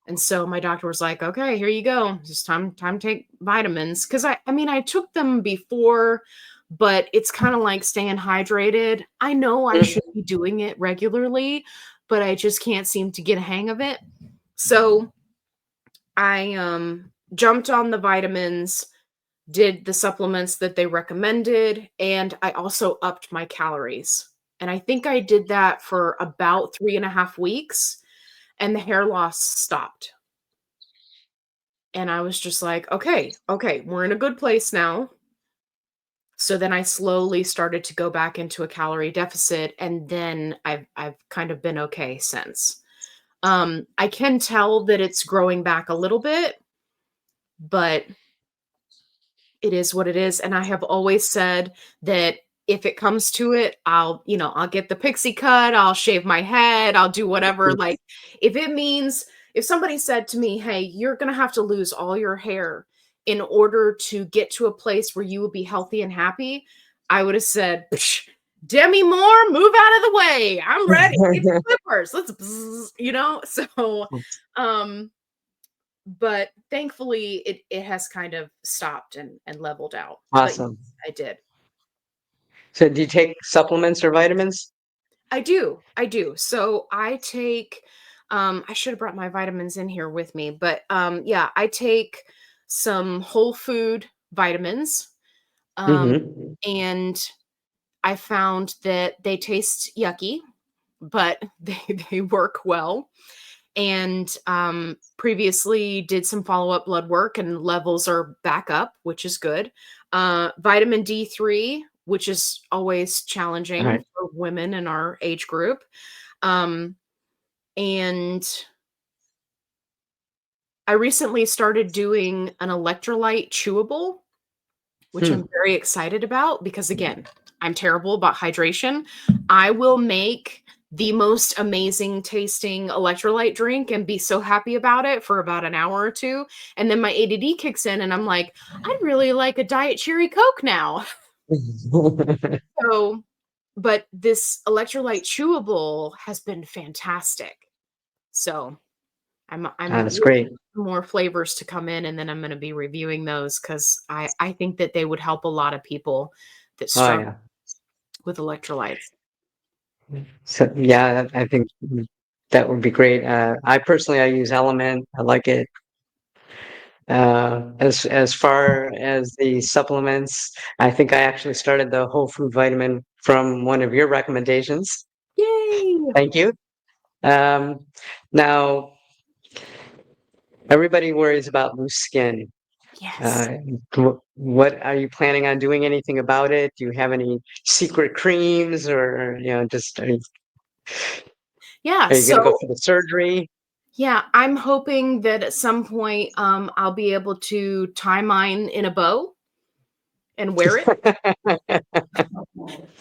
And so my doctor was like, "Okay, here you go. It's time to take vitamins." Because I mean, I took them before, but it's kind of like staying hydrated. I know I should Mhm. be doing it regularly, but I just can't seem to get a hang of it. So I jumped on the vitamins, did the supplements that they recommended, and I also upped my calories. And I think I did that for about 3.5 weeks, and the hair loss stopped. And I was just like, okay, we're in a good place now. So then I slowly started to go back into a calorie deficit, and then I've kind of been okay since. I can tell that it's growing back a little bit, but it is what it is, and I have always said that if it comes to it, I'll get the pixie cut, I'll shave my head, I'll do whatever, like, if it means if somebody said to me, "Hey, you're gonna have to lose all your hair in order to get to a place where you will be healthy and happy," I would have said, "Psh, Demi Moore, move out of the way. I'm ready. Get the clippers. Let's bzzz," So, um, but thankfully it has kind of stopped and leveled out. But yes, Awesome. I did. So do you take supplements or vitamins? I do. I do. So I take I should have brought my vitamins in here with me, but yeah, I take some whole food vitamins. Um Hmm. and I found that they taste yucky, but they work well. And previously did some follow-up blood work and levels are back up, which is good. Vitamin D3, which is always All challenging right. for women in our age group. Um, and I recently started doing an electrolyte chewable, which I'm Hmm. very excited about because, again, I'm terrible about hydration. I will make the most amazing tasting electrolyte drink and be so happy about it for about an hour or two. And then my ADD kicks in and I'm like, I'd really like a Diet Cherry Coke now. So, but this electrolyte chewable has been fantastic. So I'm That's looking great. for more flavors to come in, and then I'm gonna be reviewing those because I think that they would help a lot of people that Oh struggle yeah. with electrolytes. So yeah, I think that would be great. I personally I use Element. I like it. As far as the supplements, I think I actually started the whole food vitamin from one of your recommendations. Yay! Thank you. Um, Now everybody worries about loose skin. Yes. Uh, what are you planning on doing anything about it? Do you have any secret creams or, just Yeah, are you gonna go so for the surgery? yeah, I'm hoping that at some point, I'll be able to tie mine in a bow and wear it.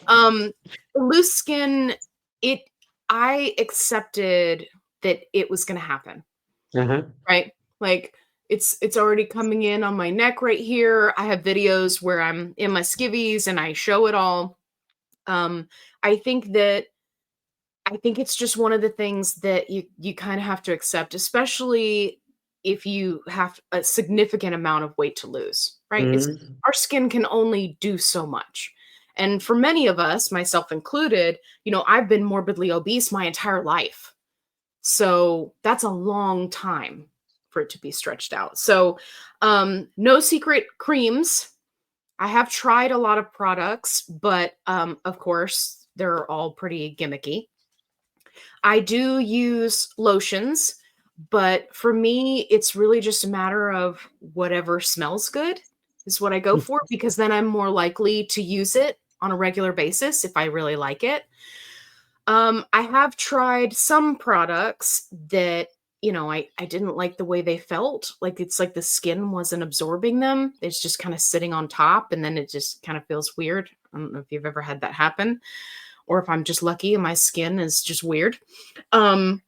Um, Loose skin, it I accepted that it was gonna happen. Uh-huh. Right? Like, it's already coming in on my neck right here. I have videos where I'm in my skivvies and I show it all. Um, I think that I think it's just one of the things that you kinda have to accept, especially if you have a significant amount of weight to lose, right? It's Mhm. our skin can only do so much. And for many of us, myself included, I've been morbidly obese my entire life. So that's a long time for it to be stretched out. So, no secret creams. I have tried a lot of products, but of course, they're all pretty gimmicky. I do use lotions, but for me, it's really just a matter of whatever smells good is what I go for because then I'm more likely to use it on a regular basis if I really like it. I have tried some products that, I didn't like the way they felt. Like it's like the skin wasn't absorbing them. It's just kind of sitting on top and then it just kind of feels weird. I don't know if you've ever had that happen or if I'm just lucky and my skin is just weird. Um,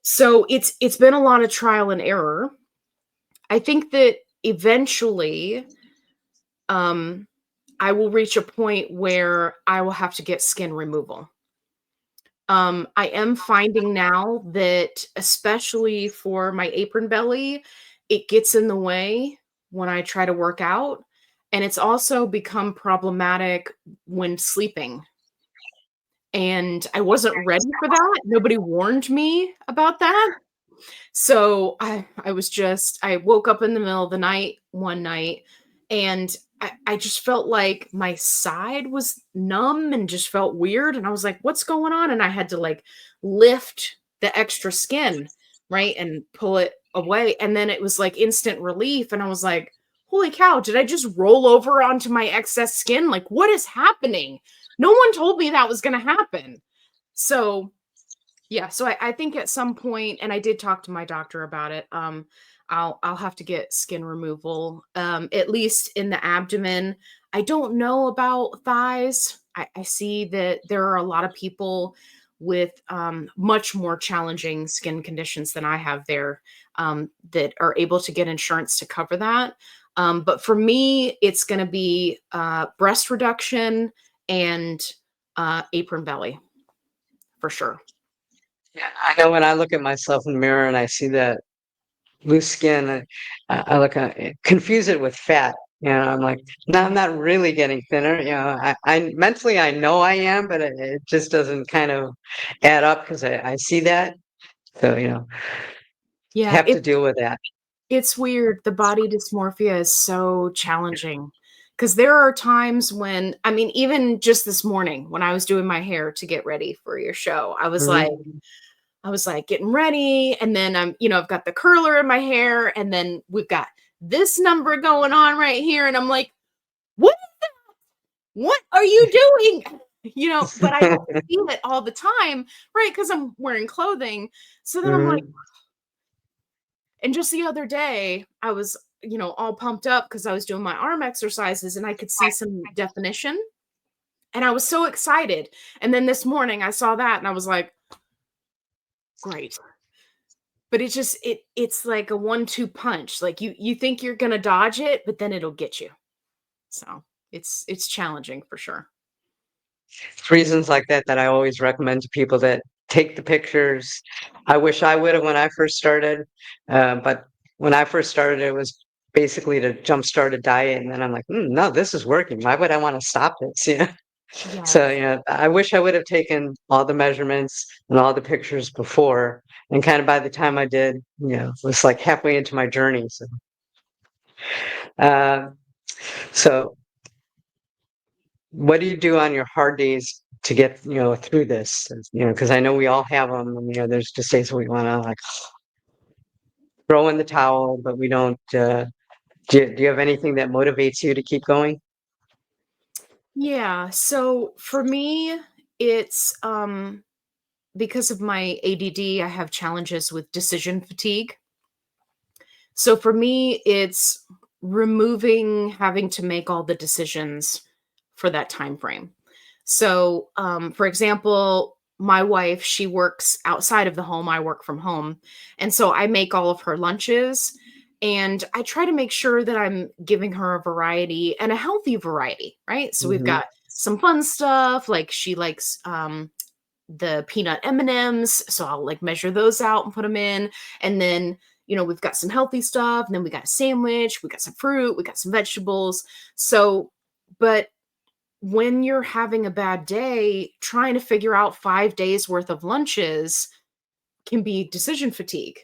so it's been a lot of trial and error. I think that eventually um I will reach a point where I will have to get skin removal. I am finding now that, especially for my apron belly, it gets in the way when I try to work out. And it's also become problematic when sleeping. And I wasn't ready for that. Nobody warned me about that. So I woke up in the middle of the night one night and I just felt like my side was numb and just felt weird. And I was like, what's going on? And I had to like lift the extra skin, right? And pull it away. And then it was like instant relief. And I was like, holy cow, did I just roll over onto my excess skin? Like, what is happening? No one told me that was going to happen. So yeah, so I think at some point, and I did talk to my doctor about it. I'll have to get skin removal, at least in the abdomen. I don't know about thighs. I see that there are a lot of people with much more challenging skin conditions than I have there, that are able to get insurance to cover that. But for me, it's going to be breast reduction and apron belly for sure. Yeah, I know when I look at myself in the mirror and I see that loose skin, I look at confuse it with fat. You know, I'm like, no, I'm not really getting thinner. You know, I mentally I know I am, but it just doesn't kind of add up because I see that. So, you know, Yeah, have to deal with that. it's weird. The body dysmorphia is so challenging because there are times when, I mean, even just this morning when I was doing my hair to get ready for your show, Mhm. I was like getting ready, and then I've got the curler in my hair, and then we've got this number going on right here, and I'm like, what? What are you doing? But I don't feel it all the time, right? Because I'm wearing clothing. So then I'm like, Mhm. and just the other day, I was, all pumped up because I was doing my arm exercises and I could see some definition. And I was so excited. And then this morning I saw that and I was like, great. But it's like a 1-2 punch. Like you think you're gonna dodge it, but then it'll get you. So it's challenging for sure. It's reasons like that that I always recommend to people that take the pictures. I wish I would have when I first started, but when I first started, it was basically to jumpstart a diet, and then I'm like, no, this is working. Why would I want to stop this? Yeah. So, Yes. you know, I wish I would have taken all the measurements and all the pictures before, and kind of by the time I did, you know, it was like halfway into my journey. Uh, so what do you do on your hard days to get, you know, through this? You know, because I know we all have them. And, you know, there's just days where we want to like throw in the towel, but we don't. Do you have anything that motivates you to keep going? Yeah. So for me, it's because of my ADD, I have challenges with decision fatigue. So for me, it's removing having to make all the decisions for that time frame. So, for example, my wife, she works outside of the home. I work from home. And so I make all of her lunches and I try to make sure that I'm giving her a variety and a healthy variety, right? So we've Hmm. got some fun stuff like she likes the peanut M&Ms, so I'll like measure those out and put them in. And then, we've got some healthy stuff, and then we got a sandwich, we got some fruit, we got some vegetables. So, but when you're having a bad day, trying to figure out 5 days worth of lunches can be decision fatigue.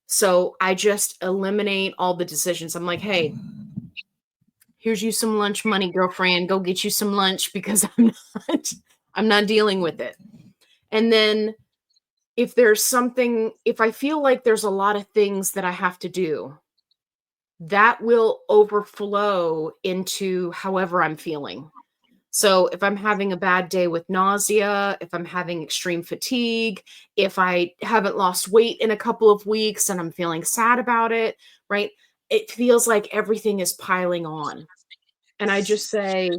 So, I just eliminate all the decisions. I'm like, "Hey, here's you some lunch money, girlfriend. Go get you some lunch because not I'm not dealing with it." And then if I feel like there's a lot of things that I have to do, that will overflow into however I'm feeling. So if I'm having a bad day with nausea, if I'm having extreme fatigue, if I haven't lost weight in a couple of weeks and I'm feeling sad about it, right? It feels like everything is piling on. And I just say,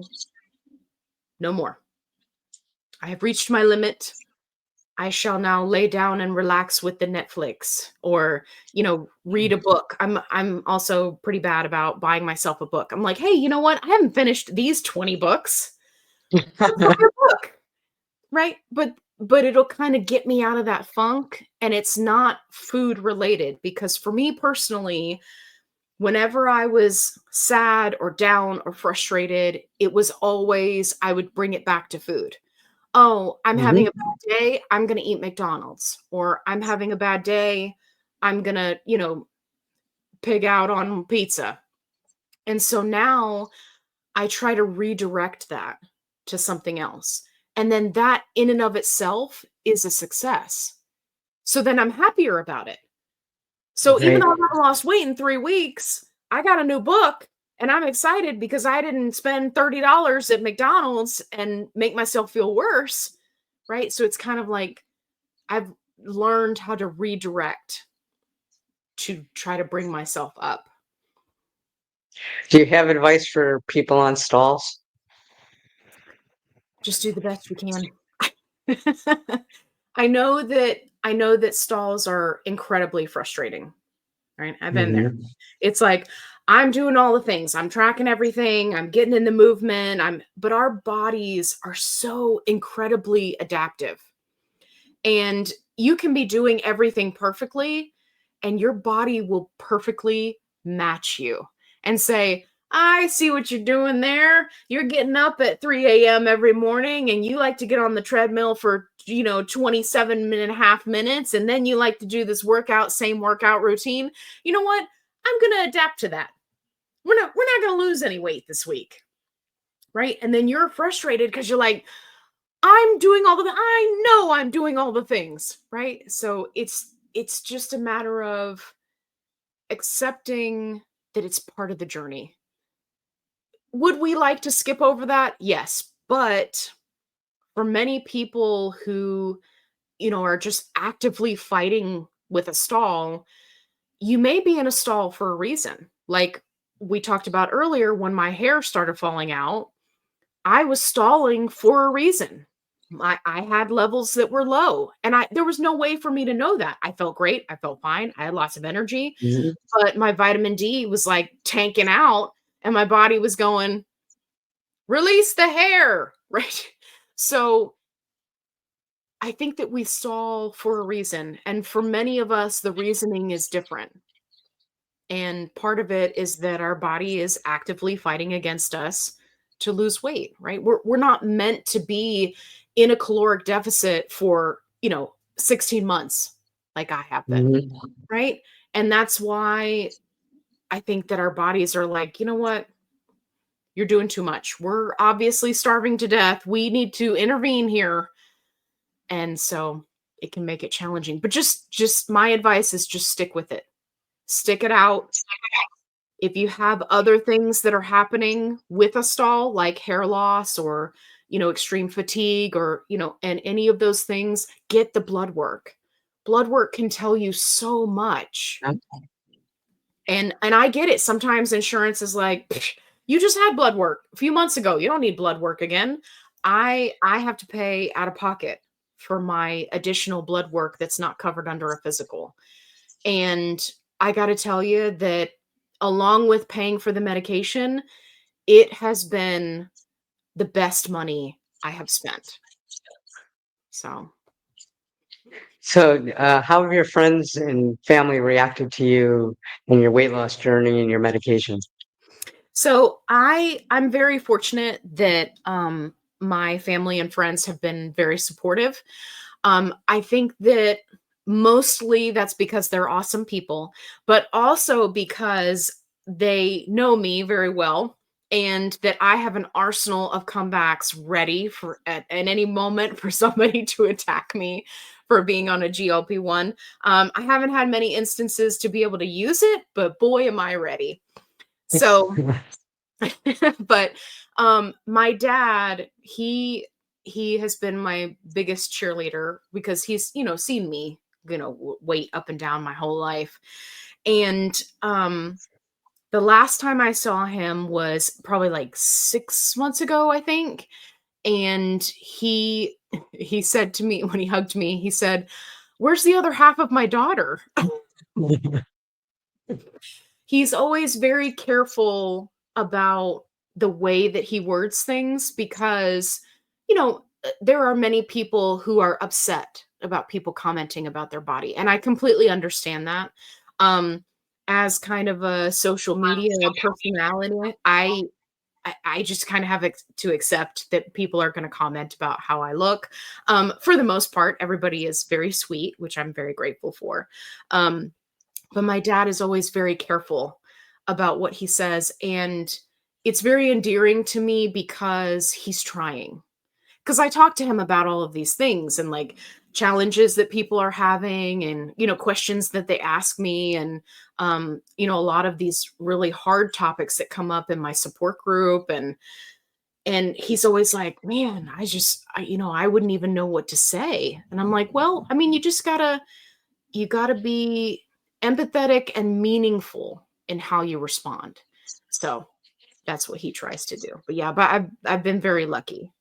no more. I have reached my limit. I shall now lay down and relax with the Netflix or, read a book. I'm also pretty bad about buying myself a book. I'm like, "Hey, you know what? I haven't finished these 20 books. Let's buy a book." Right? But it'll kind of get me out of that funk, and it's not food related because for me personally, whenever I was sad or down or frustrated, it was always I would bring it back to food. Oh, I'm having a bad day, I'm gonna eat McDonald's, or I'm having a bad day, I'm gonna, pig out on pizza. And so now I try to redirect that to something else. And then that in and of itself is a success. So then I'm happier about it. So even Right. though I haven't lost weight in 3 weeks, I got a new book and I'm excited because I didn't spend $30 at McDonald's and make myself feel worse, right? So it's kind of like I've learned how to redirect to try to bring myself up. Do you have advice for people on stalls? Just do the best you can. I know that stalls are incredibly frustrating, right? I've been there. Mhm. It's like I'm doing all the things. I'm tracking everything. I'm getting in the movement. But our bodies are so incredibly adaptive. And you can be doing everything perfectly and your body will perfectly match you and say, I see what you're doing there. You're getting up at 3 a.m. every morning and you like to get on the treadmill for, 27 and a half minutes. And then you like to do this same workout routine. You know what? I'm going to adapt to that. We're not going to lose any weight this week. Right. And then you're frustrated because you're like, I know I'm doing all the things. Right. So it's just a matter of accepting that it's part of the journey. Would we like to skip over that? Yes. But for many people who, are just actively fighting with a stall, you may be in a stall for a reason. Like we talked about earlier, when my hair started falling out, I was stalling for a reason. I had levels that were low, and there was no way for me to know that. I felt great. I felt fine. I had lots of energy, Mhm. but my vitamin D was like tanking out, and my body was going, release the hair, right? So I think that we stall for a reason. And for many of us, the reasoning is different. And part of it is that our body is actively fighting against us to lose weight, right? We're not meant to be in a caloric deficit for, 16 months like I have been, Mhm. right? And that's why I think that our bodies are like, you know what? You're doing too much. We're obviously starving to death. We need to intervene here. And so it can make it challenging. But just my advice is just stick with it. Stick it out. If you have other things that are happening with a stall, like hair loss or, extreme fatigue or, and any of those things, get the blood work. Blood work can tell you so much. And I get it. Sometimes insurance is like, "Psh, you just had blood work a few months ago. You don't need blood work again." I have to pay out of pocket for my additional blood work that's not covered under a physical. And I got to tell you that along with paying for the medication, it has been the best money I have spent. So, So, how have your friends and family reacted to you in your weight loss journey and your medication? so I'm very fortunate that my family and friends have been very supportive. I think that mostly that's because they're awesome people, but also because they know me very well and that I have an arsenal of comebacks ready for at any moment for somebody to attack me for being on a GLP-1. I haven't had many instances to be able to use it, but boy, am I ready. So, but my dad, he has been my biggest cheerleader because he's, seen me, weight up and down my whole life. And the last time I saw him was probably like 6 months ago, I think. And he said to me when he hugged me, he said, "Where's the other half of my daughter?" He's always very careful about the way that he words things because, there are many people who are upset about people commenting about their body, and I completely understand that. Um, as kind of a social media personality, I just kind of have to accept that people are going to comment about how I look. For the most part, everybody is very sweet, which I'm very grateful for. Um, but my dad is always very careful about what he says, and it's very endearing to me because he's trying. because I talked to him about all of these things and like challenges that people are having and, questions that they ask me and, a lot of these really hard topics that come up in my support group. And he's always like, man, I wouldn't even know what to say. And I'm like, well, I mean, you gotta be empathetic and meaningful in how you respond. So that's what he tries to do. But yeah, but I've been very lucky.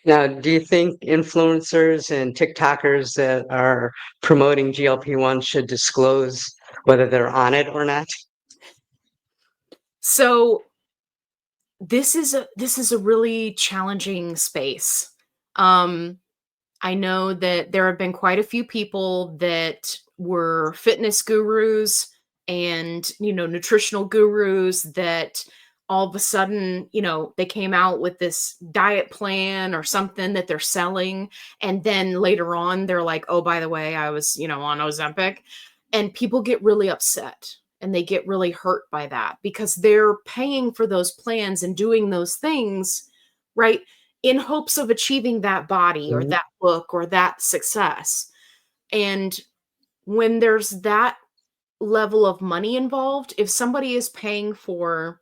Now, do you think influencers and TikTokers that are promoting GLP-1 should disclose whether they're on it or not? So this is a really challenging space. Um, I know that there have been quite a few people that were fitness gurus and, nutritional gurus that all of a sudden, they came out with this diet plan or something that they're selling. And then later on, they're like, oh, by the way, I was, on Ozempic. And people get really upset and they get really hurt by that because they're paying for those plans and doing those things, right? In hopes of achieving that body or Mhm. that look or that success. And when there's that level of money involved, if somebody is paying for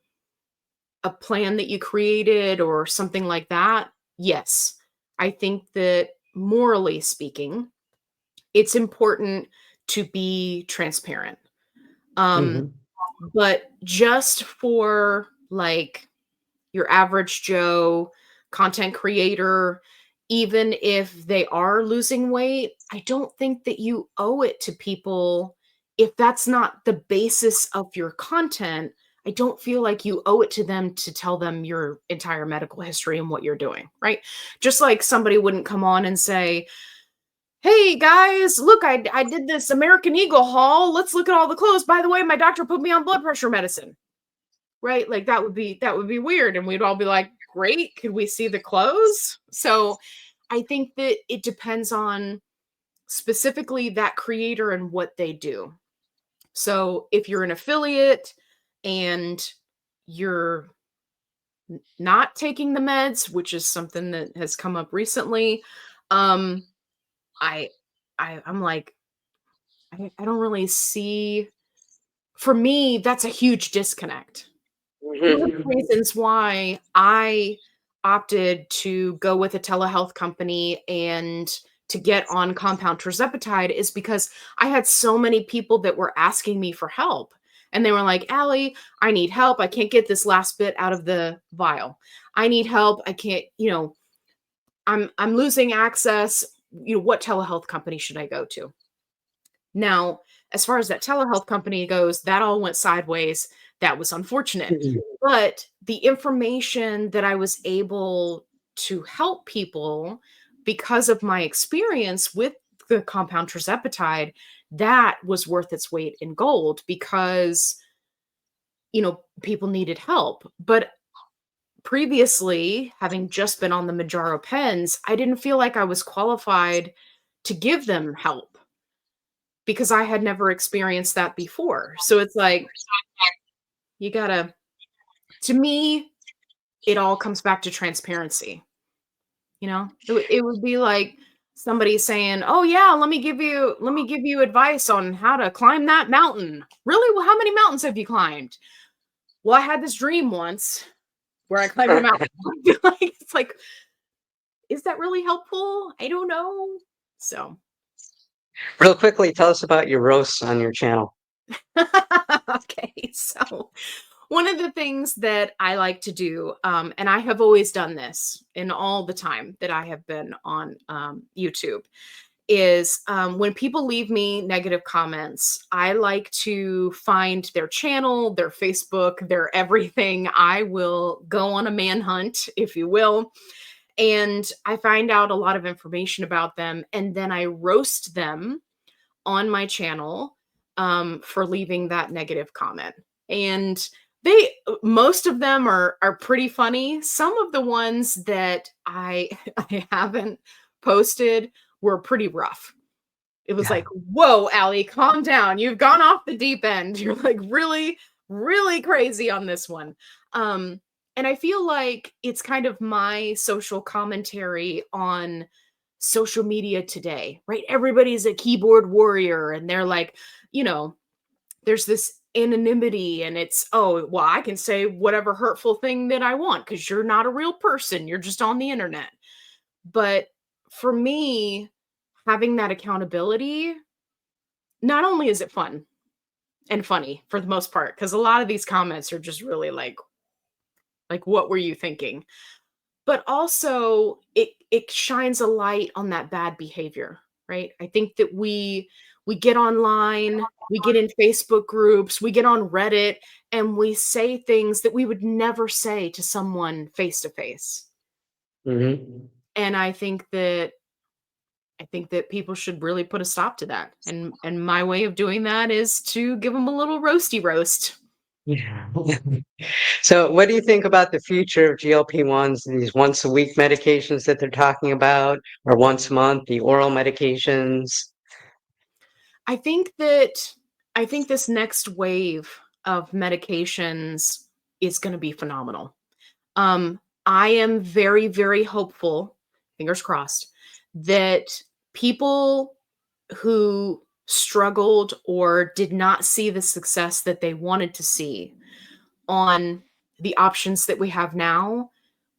a plan that you created or something like that, yes, I think that morally speaking, it's important to be transparent. Um, Mhm. but just for like your average Joe content creator, even if they are losing weight, I don't think that you owe it to people if that's not the basis of your content. I don't feel like you owe it to them to tell them your entire medical history and what you're doing, right? Just like somebody wouldn't come on and say, "Hey guys, look, I did this American Eagle haul. Let's look at all the clothes. By the way, my doctor put me on blood pressure medicine." Right? Like that would be weird and we'd all be like, "Great, could we see the clothes?" So, I think that it depends on specifically that creator and what they do. So, if you're an affiliate and you're not taking the meds, which is something that has come up recently, um I I'm like, I don't really see, for me, that's a huge disconnect. One of the Mhm. reasons why I opted to go with a telehealth company and to get on compound tirzepatide is because I had so many people that were asking me for help. And they were like, Allie, I need help. I can't get this last bit out of the vial. I need help. I can't, I'm losing access. What telehealth company should I go to? Now, as far as that telehealth company goes, that all went sideways. That was unfortunate. But the information that I was able to help people because of my experience with the compound tirzepatide, that was worth its weight in gold because, people needed help. But previously, having just been on the Manjaro pens, I didn't feel like I was qualified to give them help because I had never experienced that before. So it's like, you gotta, to me, it all comes back to transparency. It would be like somebody saying, "Oh yeah, let me give you advice on how to climb that mountain." Really? Well, how many mountains have you climbed? Well, I had this dream once where I climbed a mountain. Like, it's like, is that really helpful? I don't know. So, Real quickly, tell us about your roasts on your channel. okay, so one of the things that I like to do, and I have always done this in all the time that I have been on YouTube, is when people leave me negative comments, I like to find their channel, their Facebook, their everything. I will go on a manhunt, if you will, and I find out a lot of information about them, and then I roast them on my channel for leaving that negative comment. And most of them are pretty funny. Some of the ones that I I haven't posted were pretty rough. It was Yeah. like, whoa, Allie, calm down. You've gone off the deep end. You're like really, really crazy on this one. Um, And I feel like it's kind of my social commentary on social media today, right? Everybody's a keyboard warrior and they're like, you know, there's this anonymity and it's, oh, well, I can say whatever hurtful thing that I want because you're not a real person. You're just on the internet. But for me, having that accountability, not only is it fun and funny for the most part, because a lot of these comments are just really like, what were you thinking? But also it shines a light on that bad behavior, right? I think that we get online, we get in Facebook groups, we get on Reddit, and we say things that we would never say to someone face to face. Hmm. And I think that people should really put a stop to that. And my way of doing that is to give them a little roasty roast. Yeah. So what do you think about the future of GLP-1s, these once a week medications that they're talking about, or once a month, the oral medications? I think that I think this next wave of medications is going to be phenomenal. I am very, very hopeful, fingers crossed, that people who struggled or did not see the success that they wanted to see on the options that we have now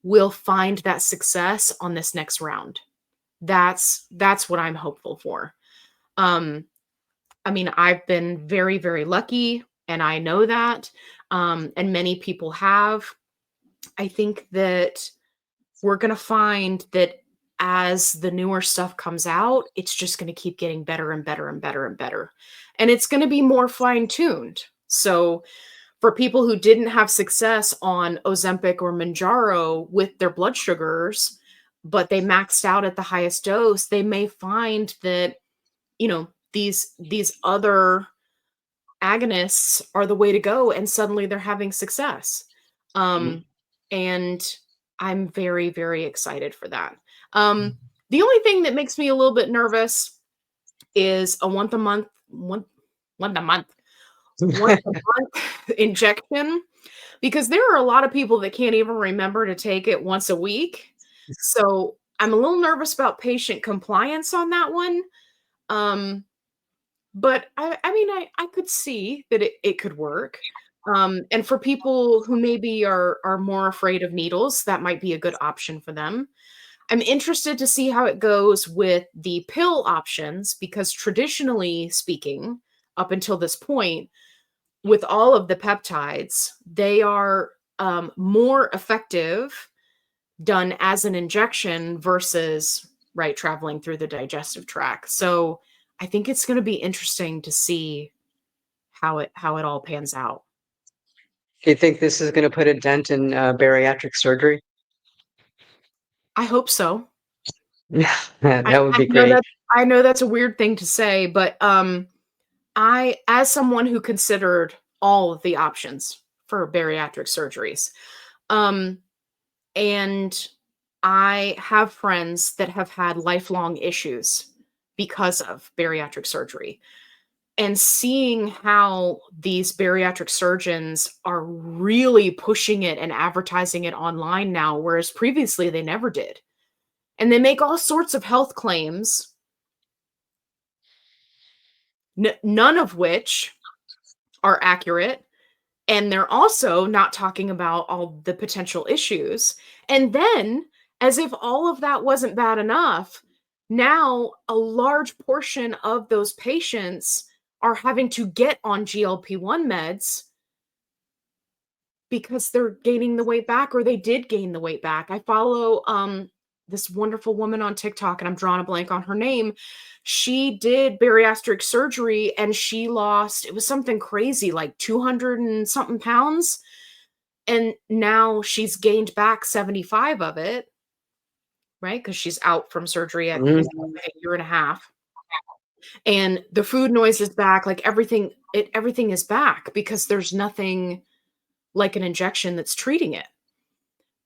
will find that success on this next round. That's what I'm hopeful for. Um, I mean, I've been very, very lucky, and I know that, and many people have. I think that we're going to find that as the newer stuff comes out, it's just going to keep getting better and better and better and better. And it's going to be more fine tuned. So, for people who didn't have success on Ozempic or Manjaro with their blood sugars, but they maxed out at the highest dose, they may find that, these other agonists are the way to go and suddenly they're having success. Um, and I'm very, very excited for that. The only thing that makes me a little bit nervous is a once a month, once a month injection because there are a lot of people that can't even remember to take it once a week. So I'm a little nervous about patient compliance on that one. Um, but I mean, I could see that it could work. And for people who maybe are more afraid of needles, that might be a good option for them. I'm interested to see how it goes with the pill options because traditionally speaking, up until this point, with all of the peptides, they are more effective done as an injection versus right traveling through the digestive tract. So I think it's going to be interesting to see how it all pans out. Do you think this is going to put a dent in bariatric surgery? I hope so. Yeah, I, that would I be know great. that I know that's a weird thing to say, but I, as someone who considered all of the options for bariatric surgeries, um, and I have friends that have had lifelong issues because of bariatric surgery. And seeing how these bariatric surgeons are really pushing it and advertising it online now, whereas previously they never did. And they make all sorts of health claims, none of which are accurate. And they're also not talking about all the potential issues. And then, as if all of that wasn't bad enough, now a large portion of those patients are having to get on GLP-1 meds because they're gaining the weight back or they did gain the weight back. I follow this wonderful woman on TikTok and I'm drawing a blank on her name. She did bariatric surgery and she lost it was something crazy like 200 and something pounds and now she's gained back 75 of it, right? Cuz she's out from surgery at Mhm. a year and a half. And the food noise is back, like everything is back because there's nothing like an injection that's treating it.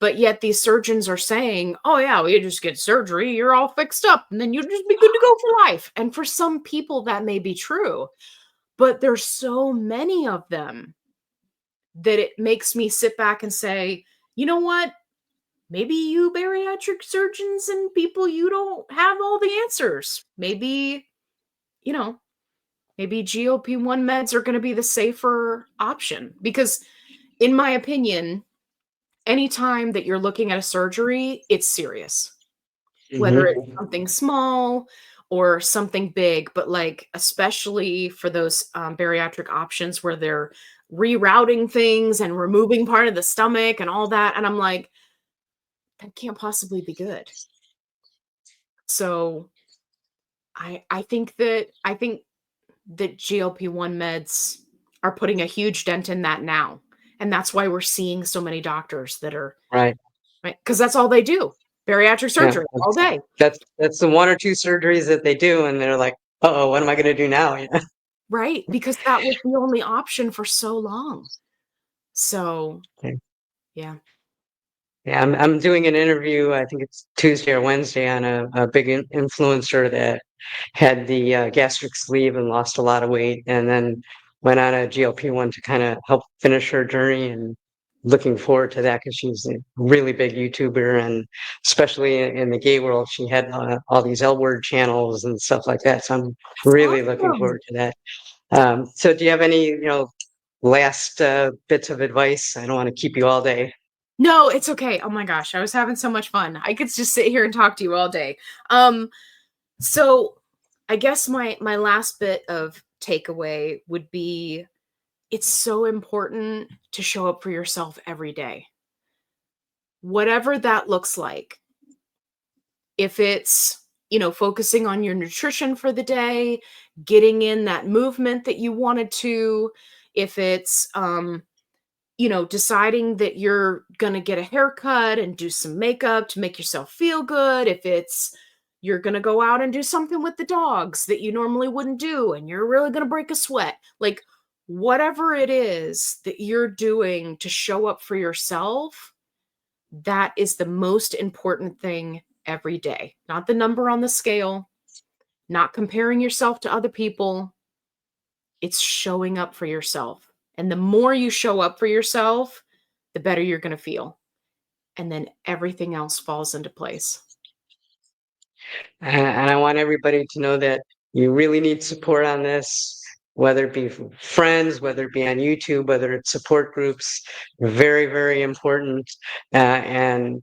But yet these surgeons are saying, "Oh yeah, well, you just get surgery, you're all fixed up, and then you'll just be good to go for life." And for some people that may be true, but there's so many of them that it makes me sit back and say, you know what? Maybe you bariatric surgeons and people, you don't have all the answers. Maybe, you know, maybe GLP-1 meds are going to be the safer option because in my opinion, anytime that you're looking at a surgery, it's serious. Whether it's Hmm. something small or something big, but like especially for those bariatric options where they're rerouting things and removing part of the stomach and all that, and I'm like, that can't possibly be good. So I think that GLP-1 meds are putting a huge dent in that now. And that's why we're seeing so many doctors that are Right. right because that's all they do. Bariatric Yeah. surgery all day. That's the one or two surgeries that they do, and they're like, "Uh-oh, what am I going to do now?" Right? Because that was the only option for so long. So, Yeah. yeah. Yeah, I'm doing an interview. I think it's Tuesday or Wednesday on a big influencer that had the gastric sleeve and lost a lot of weight, and then went on a GLP-1 to kind of help finish her journey. And looking forward to that because she's a really big YouTuber, and especially in the gay world, she had all these L word channels and stuff like that. So I'm That's really looking awesome. forward to that. So do you have any, last bits of advice? I don't want to keep you all day. No, it's okay. Oh my gosh, I was having so much fun. I could just sit here and talk to you all day. Um, so I guess my last bit of takeaway would be it's so important to show up for yourself every day. Whatever that looks like. If it's, focusing on your nutrition for the day, getting in that movement that you wanted to, if it's deciding that you're going to get a haircut and do some makeup to make yourself feel good, if it's you're going to go out and do something with the dogs that you normally wouldn't do and you're really going to break a sweat, like whatever it is that you're doing to show up for yourself, that is the most important thing every day. Not the number on the scale, not comparing yourself to other people. It's showing up for yourself. And the more you show up for yourself, the better you're going to feel. And then everything else falls into place. And I want everybody to know that you really need support on this, whether it be from friends, whether it be on YouTube, whether it's support groups, very, very important. And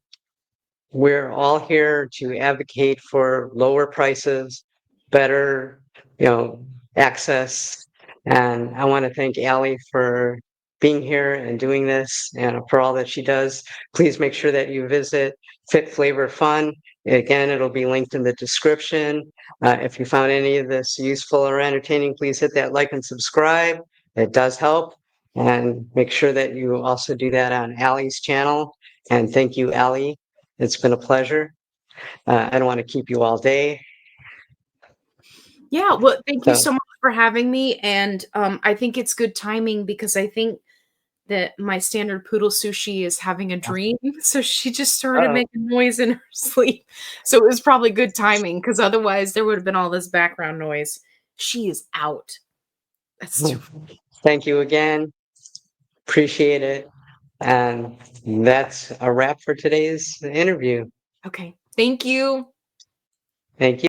we're all here to advocate for lower prices, better, you know, access. And I want to thank Allie for being here and doing this and for all that she does. Please make sure that you visit Fit Flavor Fun. Again, it'll be linked in the description. If you found any of this useful or entertaining, please hit that like and subscribe. It does help. And make sure that you also do that on Allie's channel. And thank you, Allie. It's been a pleasure. I don't want to keep you all day. Yeah, well, thank you So, so much for having me. And I think it's good timing because I think that my standard poodle sushi is having a dream. So she just started uh, making noise in her sleep. So it was probably good timing because otherwise there would have been all this background noise. She is out. That's too thank you again. Appreciate it. And that's a wrap for today's interview. okay. Thank you. Thank you.